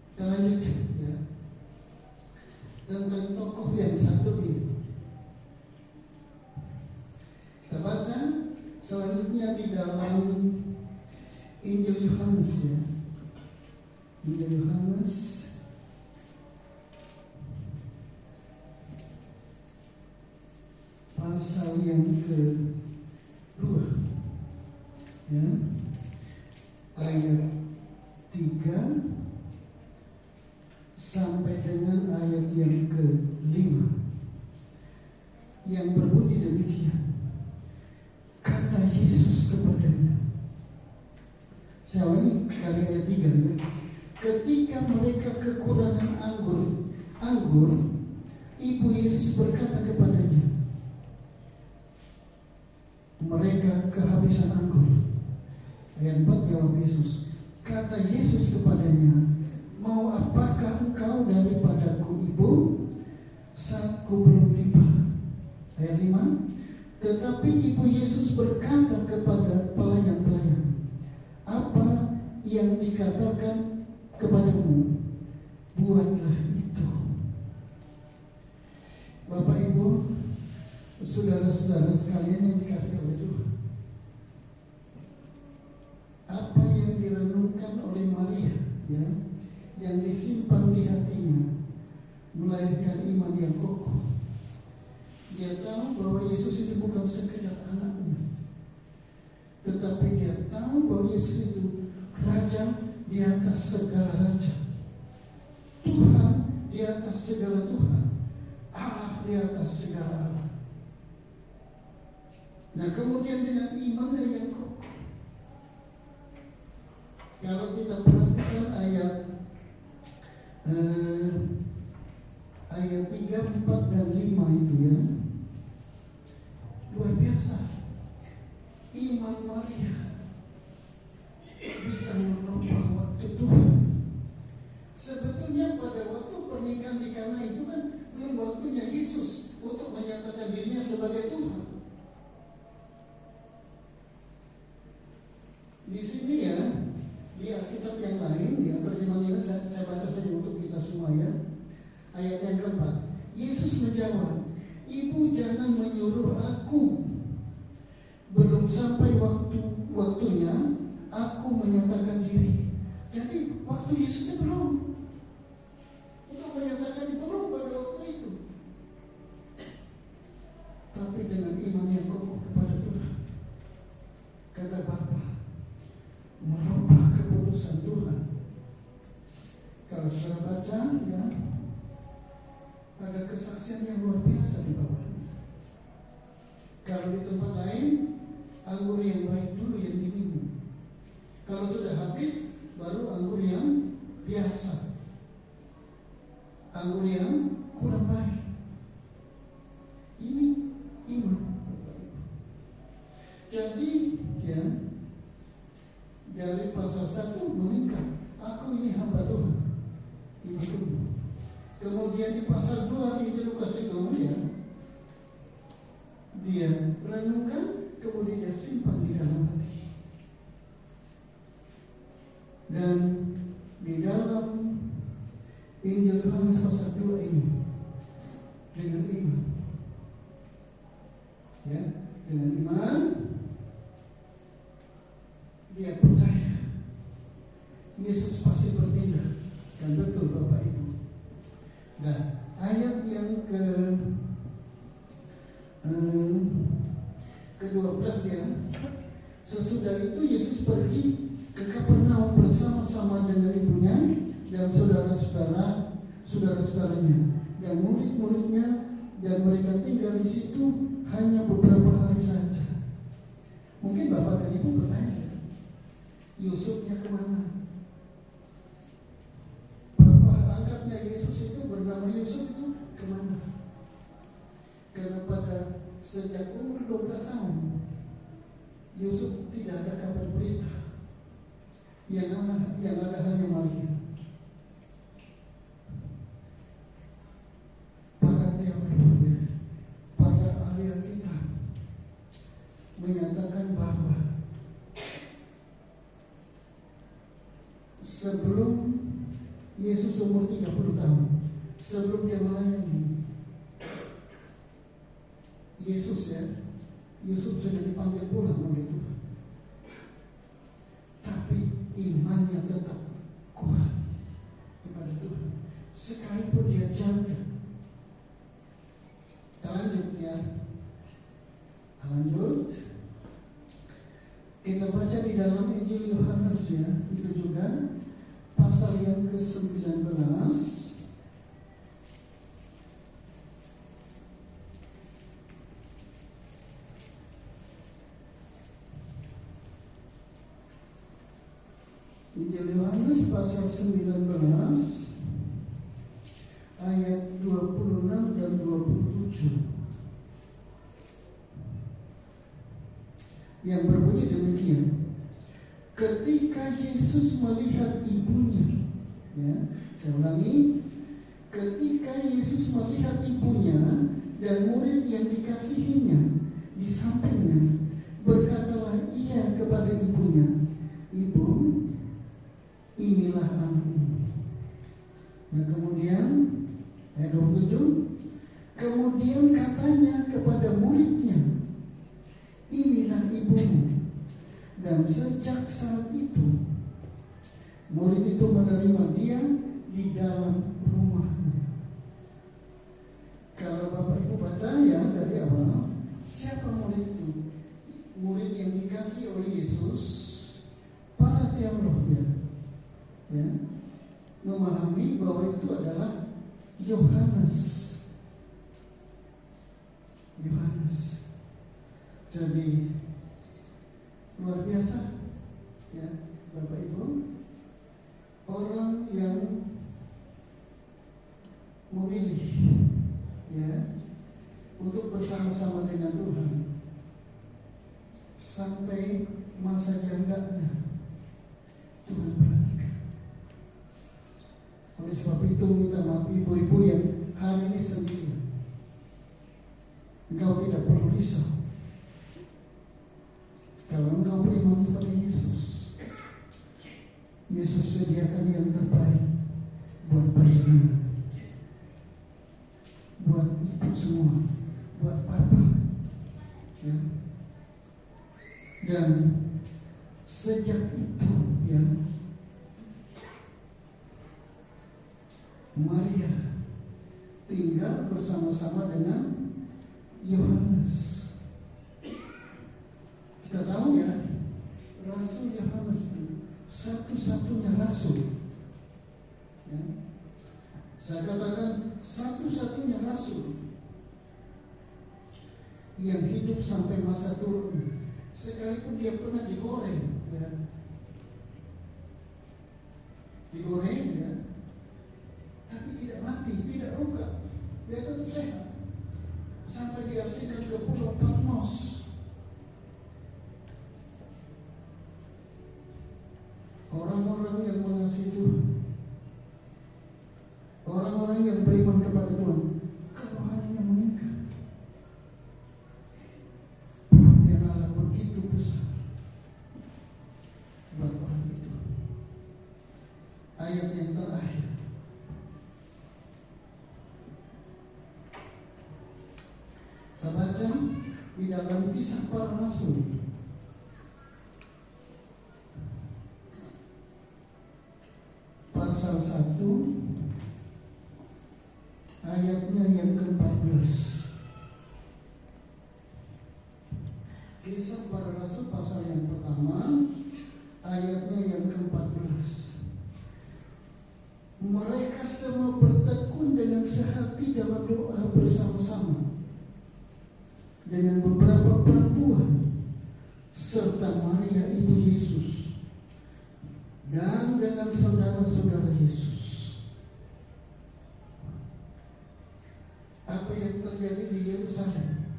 Kita lanjutkan, ya, tentang tokoh yang satu ini. Kita baca selanjutnya di dalam Injil Yohanes, ya, Injil Yohanes pasal yang ke-2. ya, ayat 3 sampai dengan ayat yang ke-5 yang berbunyi demikian. Kata Yesus kepadanya, saya ulangi dari ayat 3 ya. Ketika mereka kekurangan anggur, Ibu Yesus berkata kepadanya, mereka kehabisan anggur. Ayat 4 jawab Yesus. Kata Yesus kepadanya, mau apakah engkau daripadaku, Ibu, saatku belum tiba? Ayat 5. Tetapi Ibu Yesus berkata kepada pelayan-pelayan, apa yang dikatakan kepadamu, buatlah itu. Bapak Ibu, saudara-saudara sekalian yang dikasihi oleh Tuhan, apa yang direnungkan oleh Maria, ya, yang disimpan di hatinya, melahirkan iman yang kokoh. Dia tahu bahwa Yesus itu bukan sekedar anaknya, tetapi dia tahu bahwa Yesus itu Raja di atas segala raja, Tuhan di atas segala Tuhan, Allah di atas segala Allah. Nah, kemudian dengan imannya yang kokoh, kalau kita perhatikan ayat 3, 4, dan 5 itu ya, luar biasa. Iman Maria bisa merubah waktu Tuhan. Sebetulnya pada waktu pernikahan di Kana itu kan belum waktunya Yesus untuk menyatakan dirinya sebagai Tuhan. Di sini ya, di Alkitab yang lain, ya, terjemahannya saya baca saja untuk kita semua ya. Ayat yang keempat, Yesus menjawab, Ibu jangan menyuruh aku, belum sampai waktunya aku menyatakan diri. Jadi waktu Yesusnya belum untuk menyatakan, belum pada waktu itu. Tapi dengan iman yang kokoh kepada Tuhan, kepada Bapa, merubah keputusan Tuhan. Kalau saudara baca ya, ada kesaksian yang luar biasa di bawahnya. Kalau di tempat lain, anggur yang baik dulu yang diminum. Kalau sudah habis, baru anggur yang biasa, anggur yang kurang baik. Ini iman. Jadi ya, dari pasal 1 meningkat, aku ini hamba Tuhan, ini dulu. Kemudian di pasal 2 di Injil Lukas itu ya, dia renungkan, kemudian dia simpan di dalam hati. Dan di dalam Injil Yohanes pasal 2 ini, dengan iman, ya, dengan iman dia percaya Yesus pasti bertindak, dan betul Bapak Ibu. Nah, ayat yang ke-12 ya, sesudah itu Yesus pergi ke Kapernaum bersama-sama dengan ibunya dan saudara-saudaranya dan murid-muridnya, dan mereka tinggal di situ hanya beberapa hari saja. Mungkin Bapak dan Ibu bertanya, Yusufnya kemana? Angkatnya Yesus itu bernama Yusuf itu kemana? Karena pada sejak umur 12 tahun Yusuf tidak ada kabar berita. Yang ada hanya Maria. Para teologi, para ahli Alkitab menyatakan bahwa sebelum Yesus umur 30 tahun, sebelum dia melayani, Yusuf sudah dipanggil pulang oleh Tuhan. Tapi imannya tetap kuat kepada Tuhan, sekalipun dia jauh. Lanjut ya, lanjut. Kita baca di dalam Injil Yohanes ya, itu juga pasal yang ke-19. Injil Yohanes pasal 19 ayat 26 dan 27 yang berbunyi demikian. Ketika Yesus melihat ibunya, ya, saya ulangi, ketika Yesus melihat ibunya dan murid yang dikasihinya di sampingnya, berkatalah ia kepada ibunya, "Ibu, inilah anakmu." Nah kemudian ayat 27, kemudian katanya kepada muridnya, "Inilah ibumu." Dan sejak saat itu murid itu menerima dia di dalam rumahnya. Kalau Bapak Ibu baca ya dari awal, siapa murid itu? Murid yang dikasih oleh Yesus. Para teolog ya, memahami bahwa itu adalah Yohanes. Jadi luar biasa ya Bapak Ibu, orang yang memilih ya untuk bersama-sama dengan Tuhan sampai masa jandanya. Tuhan perhatikan. Oleh sebab itu minta maaf ibu-ibu yang hari ini sendiri. Engkau tidak perlu risau. Kalau engkau beriman seperti Yesus, Yesus sediakan yang terbaik buat bayinya, buat ibu semua, buat papa, ya. Dan sejak itu, ya, Maria tinggal bersama-sama dengan Yohanes. Kita tahu ya, Rasul Yohanes itu satu-satunya rasul. Ya. Saya katakan satu-satunya rasul yang hidup sampai masa turun. Sekalipun dia pernah digoreng, ya. Digoreng, ya. Tapi tidak mati, tidak luka, dia tetap sehat. Sampai diasingkan ke Pulau Patmos. Orang-orang yang mengasihi Tuhan, orang-orang yang beriman kepada Tuhan, kerohaniannya meningkat. Perhatian Allah begitu besar buat orang itu. Ayat yang terakhir, kita baca di dalam Kisah Para Rasul pasal 1 ayatnya yang ke-14. Kisah Para Rasul pasal yang pertama ayatnya yang ke-14. Mereka semua bertekun dengan sehati dalam doa bersama-sama dengan beberapa perempuan serta Maria ibu Yesus dan dengan saudara-saudara Yesus. Apa yang terjadi di Yerusalem?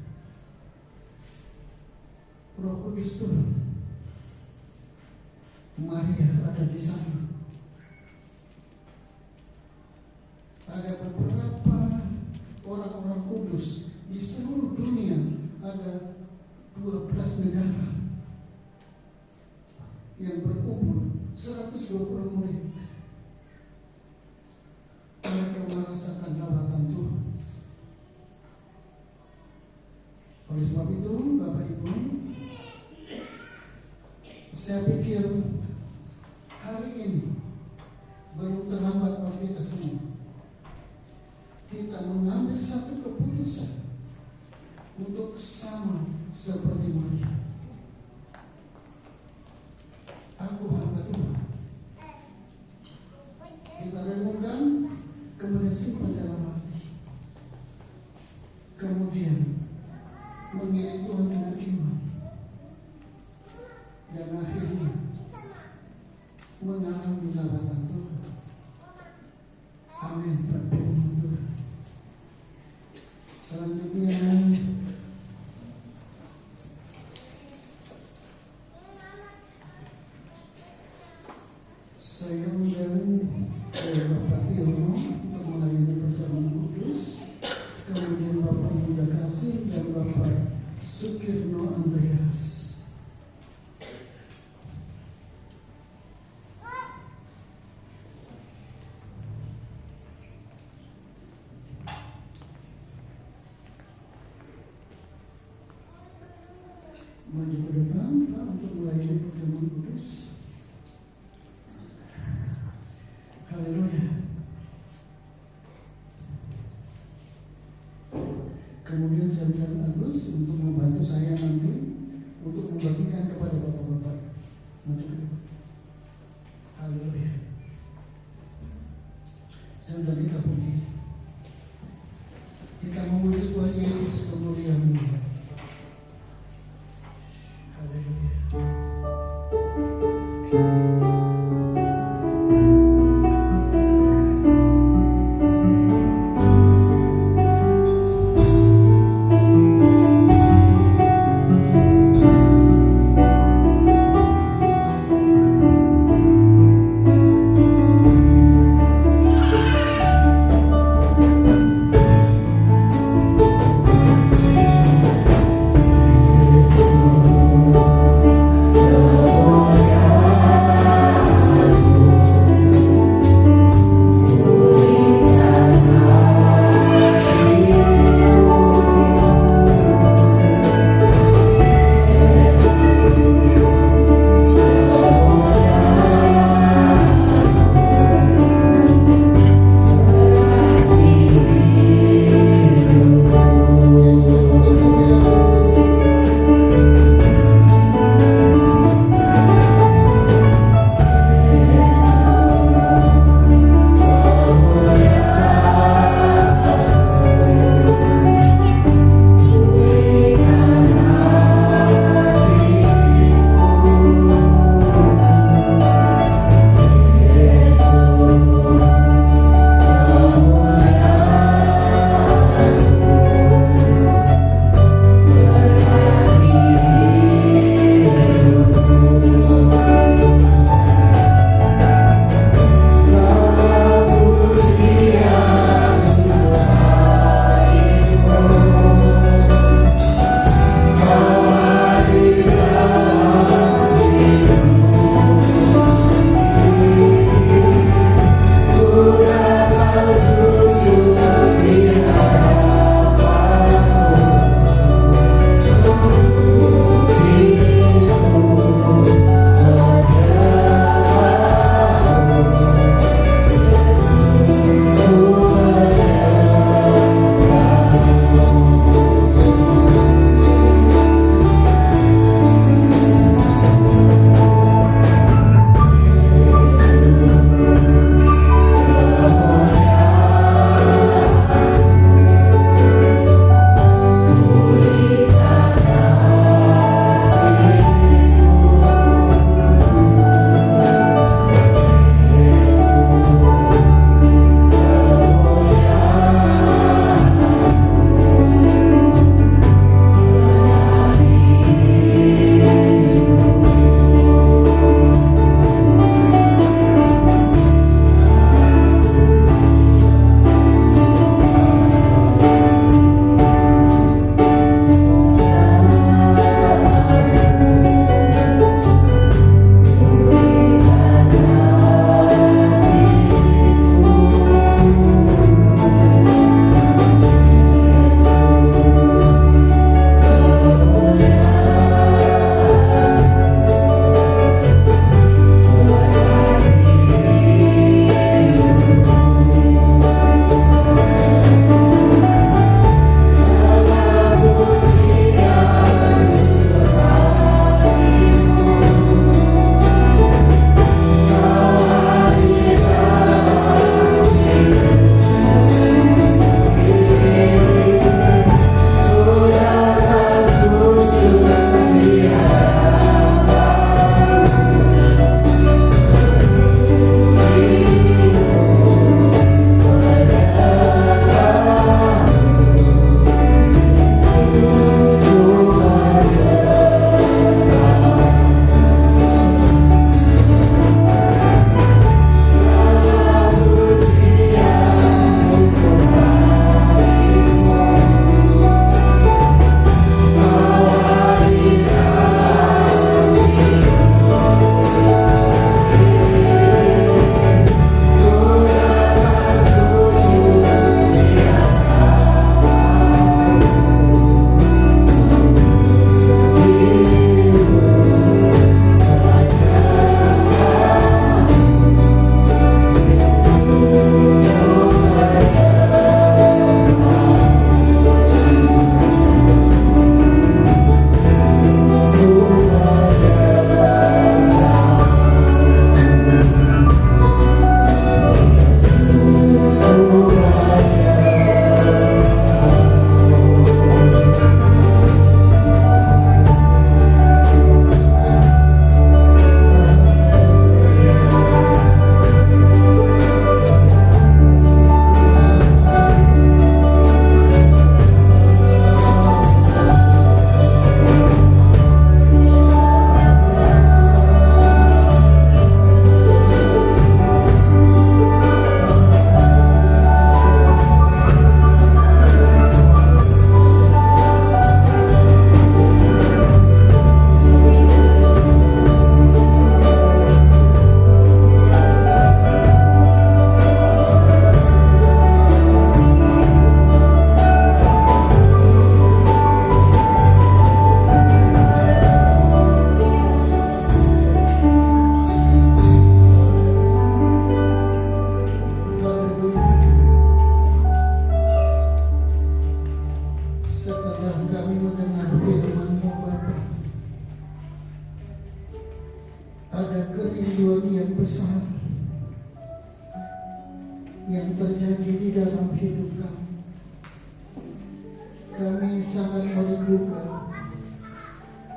Roh Kudus turun. Maria ada di sana. Ada beberapa orang-orang kudus di seluruh dunia, ada 12 negara yang berkumpul, 120 murid. Mereka merasakan lawatan Tuhan. Oleh sebab itu, Bapak Ibu, saya pikir hari ini belum terlambat bagi kita semua. Kita mengambil satu keputusan untuk sama seperti Maria. Aku hamba Tuhan. Kita renungkan, kemudian simpan dalam hati. Kemudian mengiring Tuhan dengan iman. Dan akhirnya mengalami lawatan Tuhan. Amin. Firman Tuhan. Selanjutnya saya undang Bapak Yono untuk melayani perjamuan kudus, kemudian Bapak Yuda Kasih dan Bapak Sukirno Andreas. Maju ke depan Pak untuk melayani perjamuan kudus. Haleluya. Kemudian saya bilang Agus untuk membantu saya nanti untuk membagikan kepada bapak-bapak. Maju ke depan. Haleluya. Saya sudah kita berdiri. Kita memuji Tuhan Yesus kemuliaan. ada kerinduan yang besar yang terjadi di dalam hidup kami. Kami sangat merindukan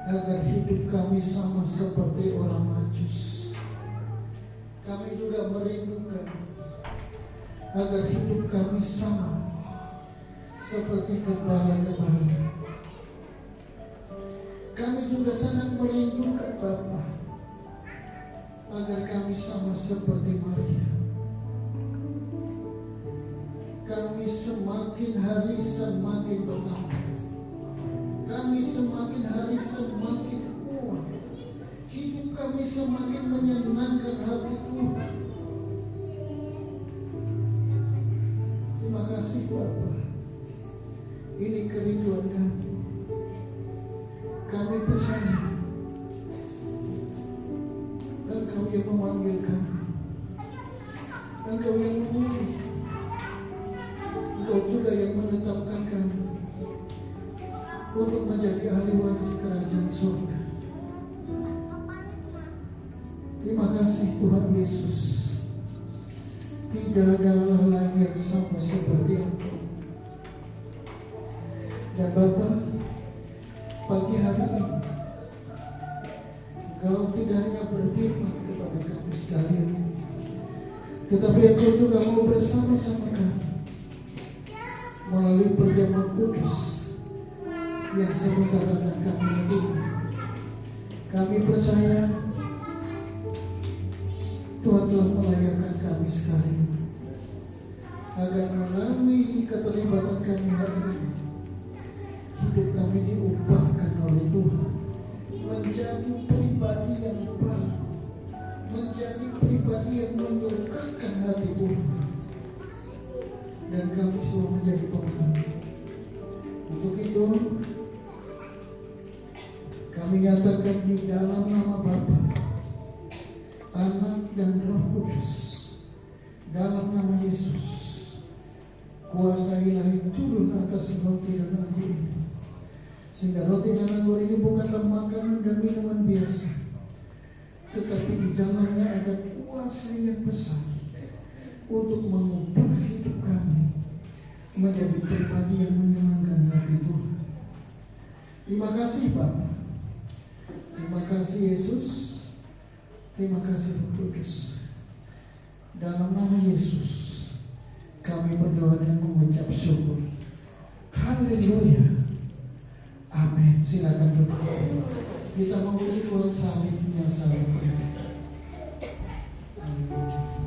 agar hidup kami sama seperti orang Majus. Kami juga merindukan agar hidup kami sama seperti gembala-gembala. Kami juga sangat merindukan Bapa agar kami sama seperti Maria. Kami semakin hari semakin bertambah. Kami semakin hari semakin kuat. Hidup kami semakin menyenangkan hati Tuhan. Terima kasih Bapa. Ini kerinduan kami. Kami percaya Engkau yang memanggil kami, Engkau yang memilih, Engkau juga yang menetapkan kami untuk menjadi ahli waris kerajaan surga. Terima kasih Tuhan Yesus. Tidak ada Allah lain yang sama seperti Engkau. Dan Bapa, pagi hari ini Engkau tidak hanya berfirman kepada kami sekalian, tetapi Engkau juga mau bersama-sama kami melalui perjamuan kudus yang sebentar akan kami lakukan. Kami percaya Tuhan telah melayakkan kami sekalian agar melalui keterlibatan kami hari ini, hidup kami diubahkan oleh Tuhan menjadi pribadi yang baru, menjadi pribadi yang menyukakan hati Tuhan, dan kami semua menjadi pemenang. Untuk itu kami nyatakan di dalam nama Bapa, Anak dan Roh Kudus, dalam nama Yesus, kuasa ilahi turun atas roti dan anggur ini, sehingga roti dan anggur ini bukanlah makanan dan minuman biasa, tetapi di dalamnya ada kuasa yang besar untuk mengubah hidup kami menjadi pribadi yang menyenangkan hati Tuhan. Terima kasih Bapa, terima kasih Yesus, terima kasih Roh Kudus. Dalam nama Yesus kami berdoa dan mengucap syukur. Haleluya. Amin. Silakan duduk. Kita memuji Tuhan salibnya salibnya. Salib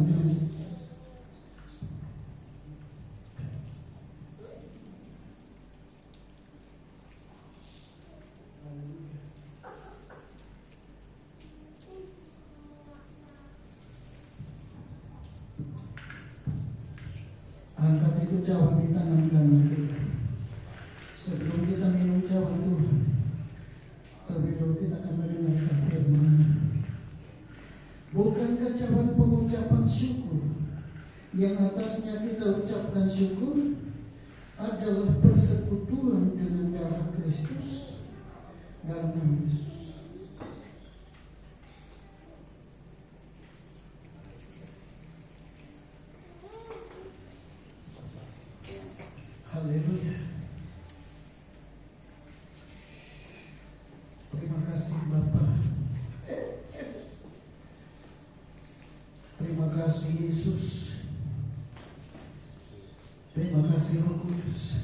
Agam. Angkat itu cawan di tangan kanan kita. Sebelum kita minum cawan Tuhan, terlebih dahulu kita akan mendengarkan firman. Bukankah cawan pengucapan syukur yang atasnya kita ucapkan syukur adalah persekutuan dengan darah Kristus dalam nama Yesus. Haleluya. Terima kasih Bapa. Terima kasih Yesus. Terima kasih Roh Kudus.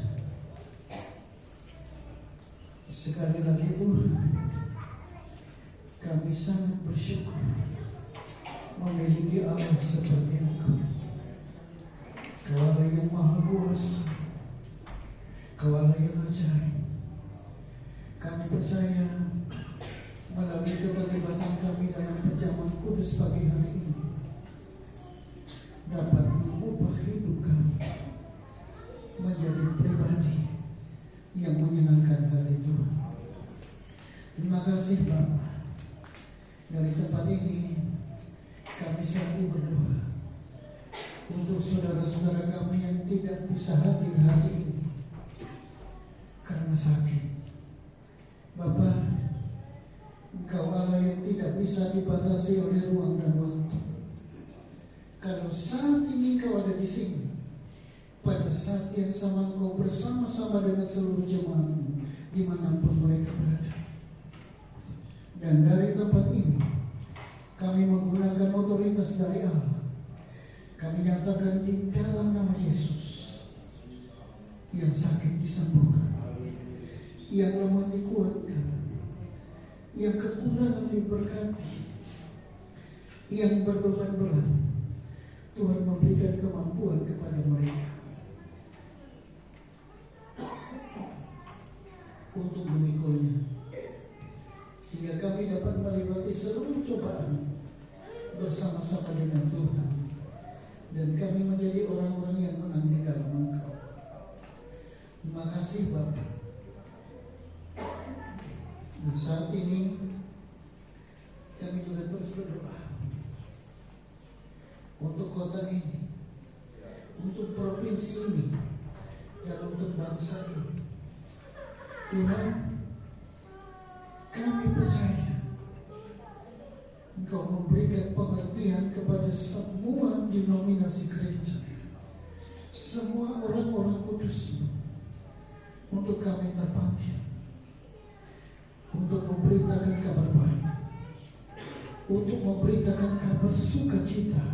Sekali lagi Tuhan, kami sangat bersyukur memiliki Allah seperti Engkau. Kau Allah yang maha kuasa, Kau Allah yang ajaib. Kami percaya melalui keterlibatan kami dalam perjamuan kudus pagi hari ini dapat mengubah hidup kami menjadi pribadi yang menyenangkan hati Tuhan. Terima kasih Bapa. Dari tempat ini kami selalu berdoa untuk saudara-saudara kami yang tidak bisa hadir hari ini karena sakit. Bapa, Engkau Allah yang tidak bisa dibatasi oleh ruang dan waktu. Kalau saat ini Kau ada di sini, pada saat yang sama Engkau bersama-sama dengan seluruh jemaat-Mu dimanapun mereka berada. Dan dari tempat ini kami menggunakan otoritas dari Allah. Kami nyatakan di dalam nama Yesus, yang sakit disembuhkan, yang lemah dikuatkan, yang kekurangan diberkati, yang berbeban berat Tuhan memberikan kemampuan kepada mereka untuk memikulnya, sehingga kami dapat melewati seluruh cobaan bersama-sama dengan Tuhan, dan kami menjadi orang-orang yang menang di dalam Engkau. Terima kasih Bapa. Dan saat ini kami juga terus berdoa untuk kota ini, untuk provinsi ini, dan untuk bangsa ini. Tuhan, kami percaya Engkau memberikan pengertian kepada semua denominasi gereja, semua orang-orang kudus-Mu, untuk kami terpanggil untuk memberitakan kabar baik, untuk memberitakan kabar sukacita,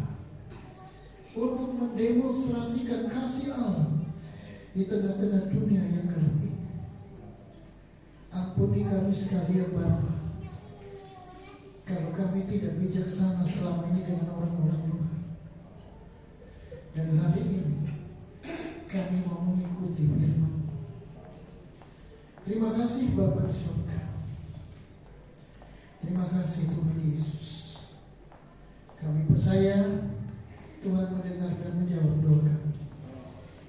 untuk mendemonstrasikan kasih Allah di tengah-tengah dunia yang gelap ini. Ampuni kami sekalian Bapa, kalau kami tidak bijaksana selama ini dengan orang-orang Tuhan. Dan hari ini kami mau mengikuti firman. Terima kasih Bapa di surga. Terima kasih Tuhan Yesus. Kami percaya Tuhan mendengar dan menjawab doa kami,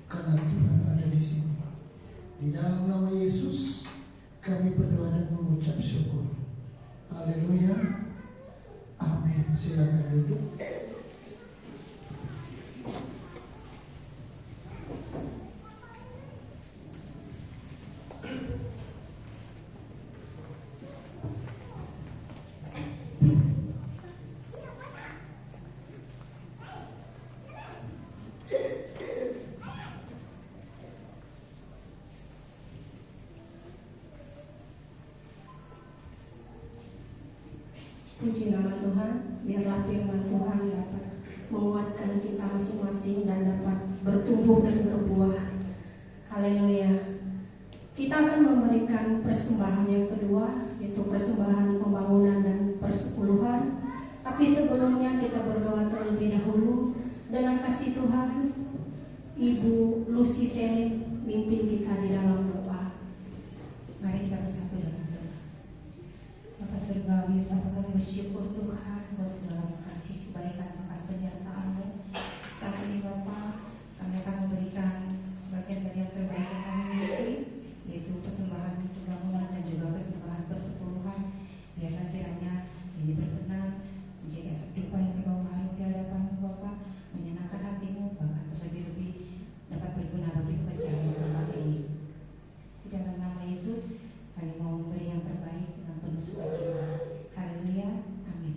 karena Tuhan ada di sini. Di dalam nama Yesus kami berdoa dan mengucap syukur. Haleluya. Amin. Silakan duduk. Puji nama Tuhan, biarlah firman Tuhan dapat menguatkan kita masing-masing dan dapat bertumbuh dan berbuah. Haleluya. Kita akan memberikan persembahan yang kedua, yaitu persembahan pembangunan dan persepuluhan. Tapi sebelumnya kita berdoa terlebih dahulu. kasih Tuhan, Ibu Lucy Selin mimpin kita di dalam doa. Mari kita bersatu dalam doa. Bapak Surgawi, Bapak kami bersyukur Tuhan buat segala kasih kebaikan Bapak penyertaan-Mu. Saat ini Bapak, kami akan memberikan sebagian dari yang terbaik yang kami miliki, yaitu persembahan pembangunan dan juga persembahan persepuluhan. Biarlah kiranya ini berkenan menjadi efek dupa yang berbau harum di hadapan-Mu Bapak, menyenangkan hati-Mu, bahkan terlebih-lebih dapat berguna bagi pekerjaan Bapak ini. Di dalam nama Yesus, kami mau memberi yang terbaik dengan penuh sukacita. Haleluya, amin.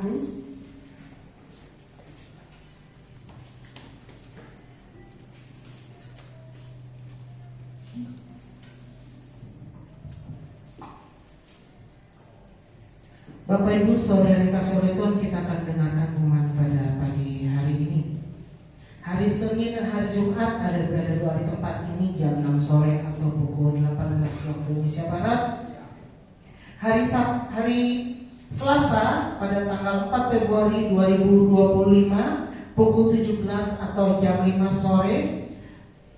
Agus. Bapak Ibu Saudara kasih Tuhan, kita akan dengarkan firman pada pagi hari ini. Hari Senin dan hari Jumat ada berada doa di tempat ini jam 6 sore atau pukul 18 waktu Indonesia Barat. Hari Selasa pada tanggal 4 Februari 2025 pukul 17 atau jam 5 sore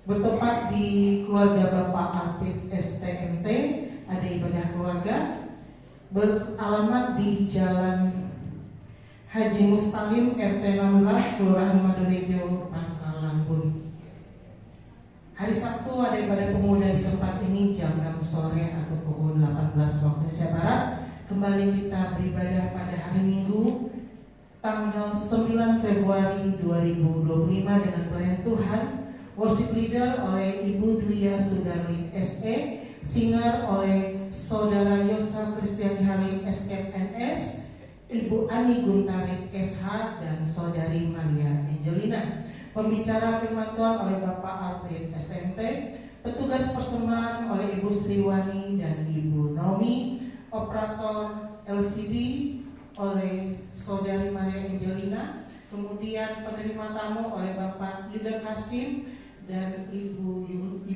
bertempat di keluarga Bapak Alpit STMT ada ibadah keluarga beralamat di Jalan Haji Mustalim RT 16 Kelurahan Madorejo, Pangkalan Bun. Hari Sabtu ada ibadah pemuda di tempat ini jam 6 sore atau pukul 18 waktu Indonesia Barat. Kembali kita beribadah pada hari Minggu tanggal 9 Februari 2025 dengan pelayan Tuhan, worship leader oleh Ibu Dwi Sudarlin SE, singer oleh Saudara Yosa Kristiani Halim SMNS, Ibu Ani Guntarik SH, dan Saudari Maria Angelina. Pembicara firman Tuhan oleh Bapak Alfred SMT, petugas persembahan oleh Ibu Sriwani dan Ibu Nomi, operator LCD oleh Saudari Maria Angelina, kemudian penerima tamu oleh Bapak Yuda Kasim dan Ibu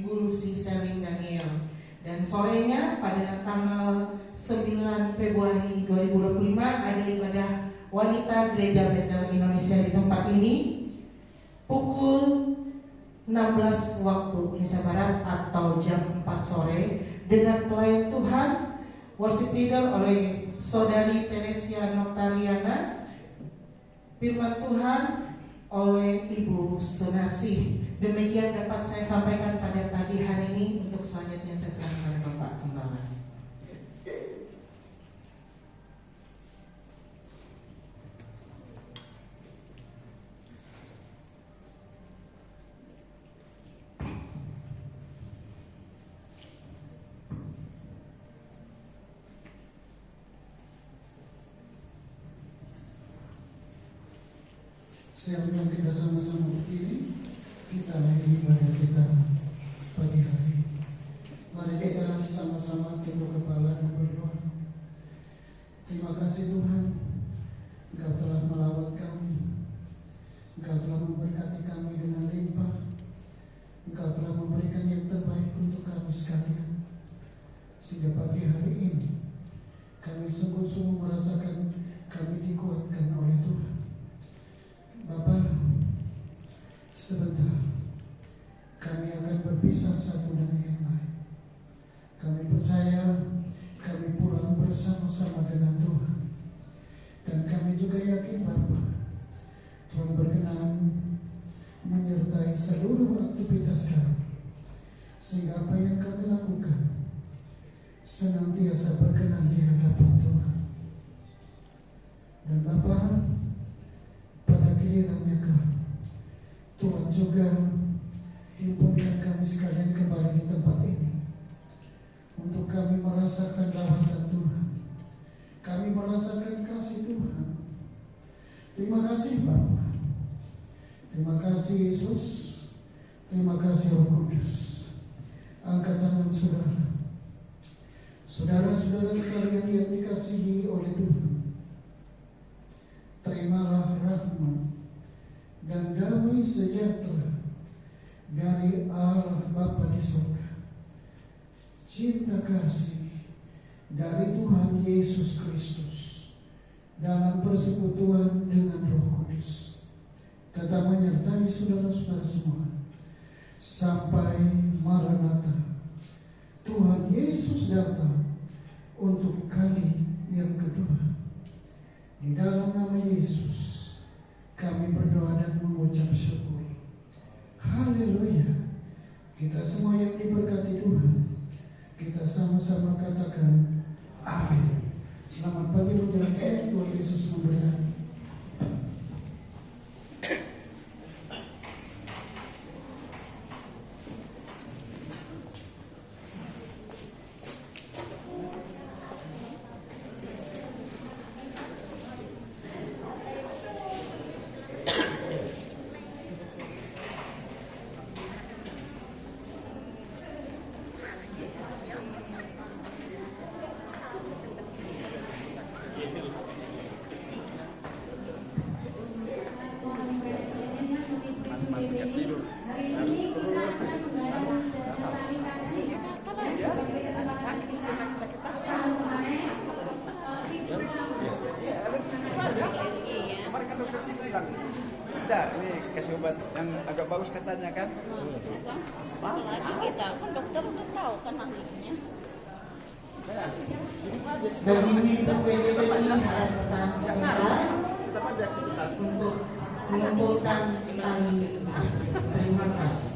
Lucy Selin Daniel. Dan sorenya pada tanggal 9 Februari 2025 ada ibadah wanita Gereja Betel Indonesia di tempat ini pukul 16 waktu Indonesia Barat atau jam 4 sore dengan pelayan Tuhan, worship leader oleh Saudari Teresia Noktariana, firman Tuhan oleh Ibu Sunarsi. Demikian dapat saya sampaikan pada pagi hari ini. Untuk selanjutnya saya serahkan kepada Bapak Gembala. Siapkan kita sama-sama berdiri. Kita akhiri ibadah kita pagi hari. Mari kita sama-sama tunduk kepala dan berdoa. Terima kasih Tuhan, Engkau telah merawat kami, Engkau telah memberkati kami dengan limpah, Engkau telah memberikan yang terbaik untuk kami sekalian. Sehingga pagi hari ini kami sungguh-sungguh merasakan kami dikuatkan oleh Tuhan. Bapak, sebentar kami akan berpisah satu dengan yang lain. Kami percaya kami pulang bersama-sama dengan Tuhan. Dan kami juga yakin Bapak, Tuhan berkenan menyertai seluruh aktivitas kami, sehingga apa yang kami lakukan senantiasa berkenan di hadapan Tuhan. Dan Bapak, pada gilirannya kelak Tuhan juga himpunkan kami sekalian kembali di tempat ini untuk kami merasakan lawatan Tuhan, kami merasakan kasih Tuhan. Terima kasih Bapa, terima kasih Yesus, terima kasih Roh Kudus. Angkat tangan saudara, saudara-saudara sekalian yang dikasihi oleh Tuhan. Terimalah rahmat dan damai sejahtera dari Allah Bapa di surga, cinta kasih dari Tuhan Yesus Kristus dalam persekutuan dengan Roh Kudus tetap menyertai saudara-saudara semua sampai Maranatha. Tuhan Yesus datang untuk kali yang kedua. Di dalam nama Yesus kami berdoa dan mengucap syukur. Haleluya. Kita semua yang diberkati Tuhan, kita sama-sama katakan amin. Selamat pagi menjelang siang, Tuhan Yesus memberkati. hari ini kita akan mengadakan klarifikasi sebagai kesempatan kita tahun kemarin Kemarin kan dokter sih bilang, tidak, ini kasih obat yang agak bagus katanya kan. Apalagi kita kan dokter udah tahu kan akhirnya. Dan ini PDPI harapan sebentar Tetap aja aktivitas. untuk mengumpulkan tali kasih. Terima kasih.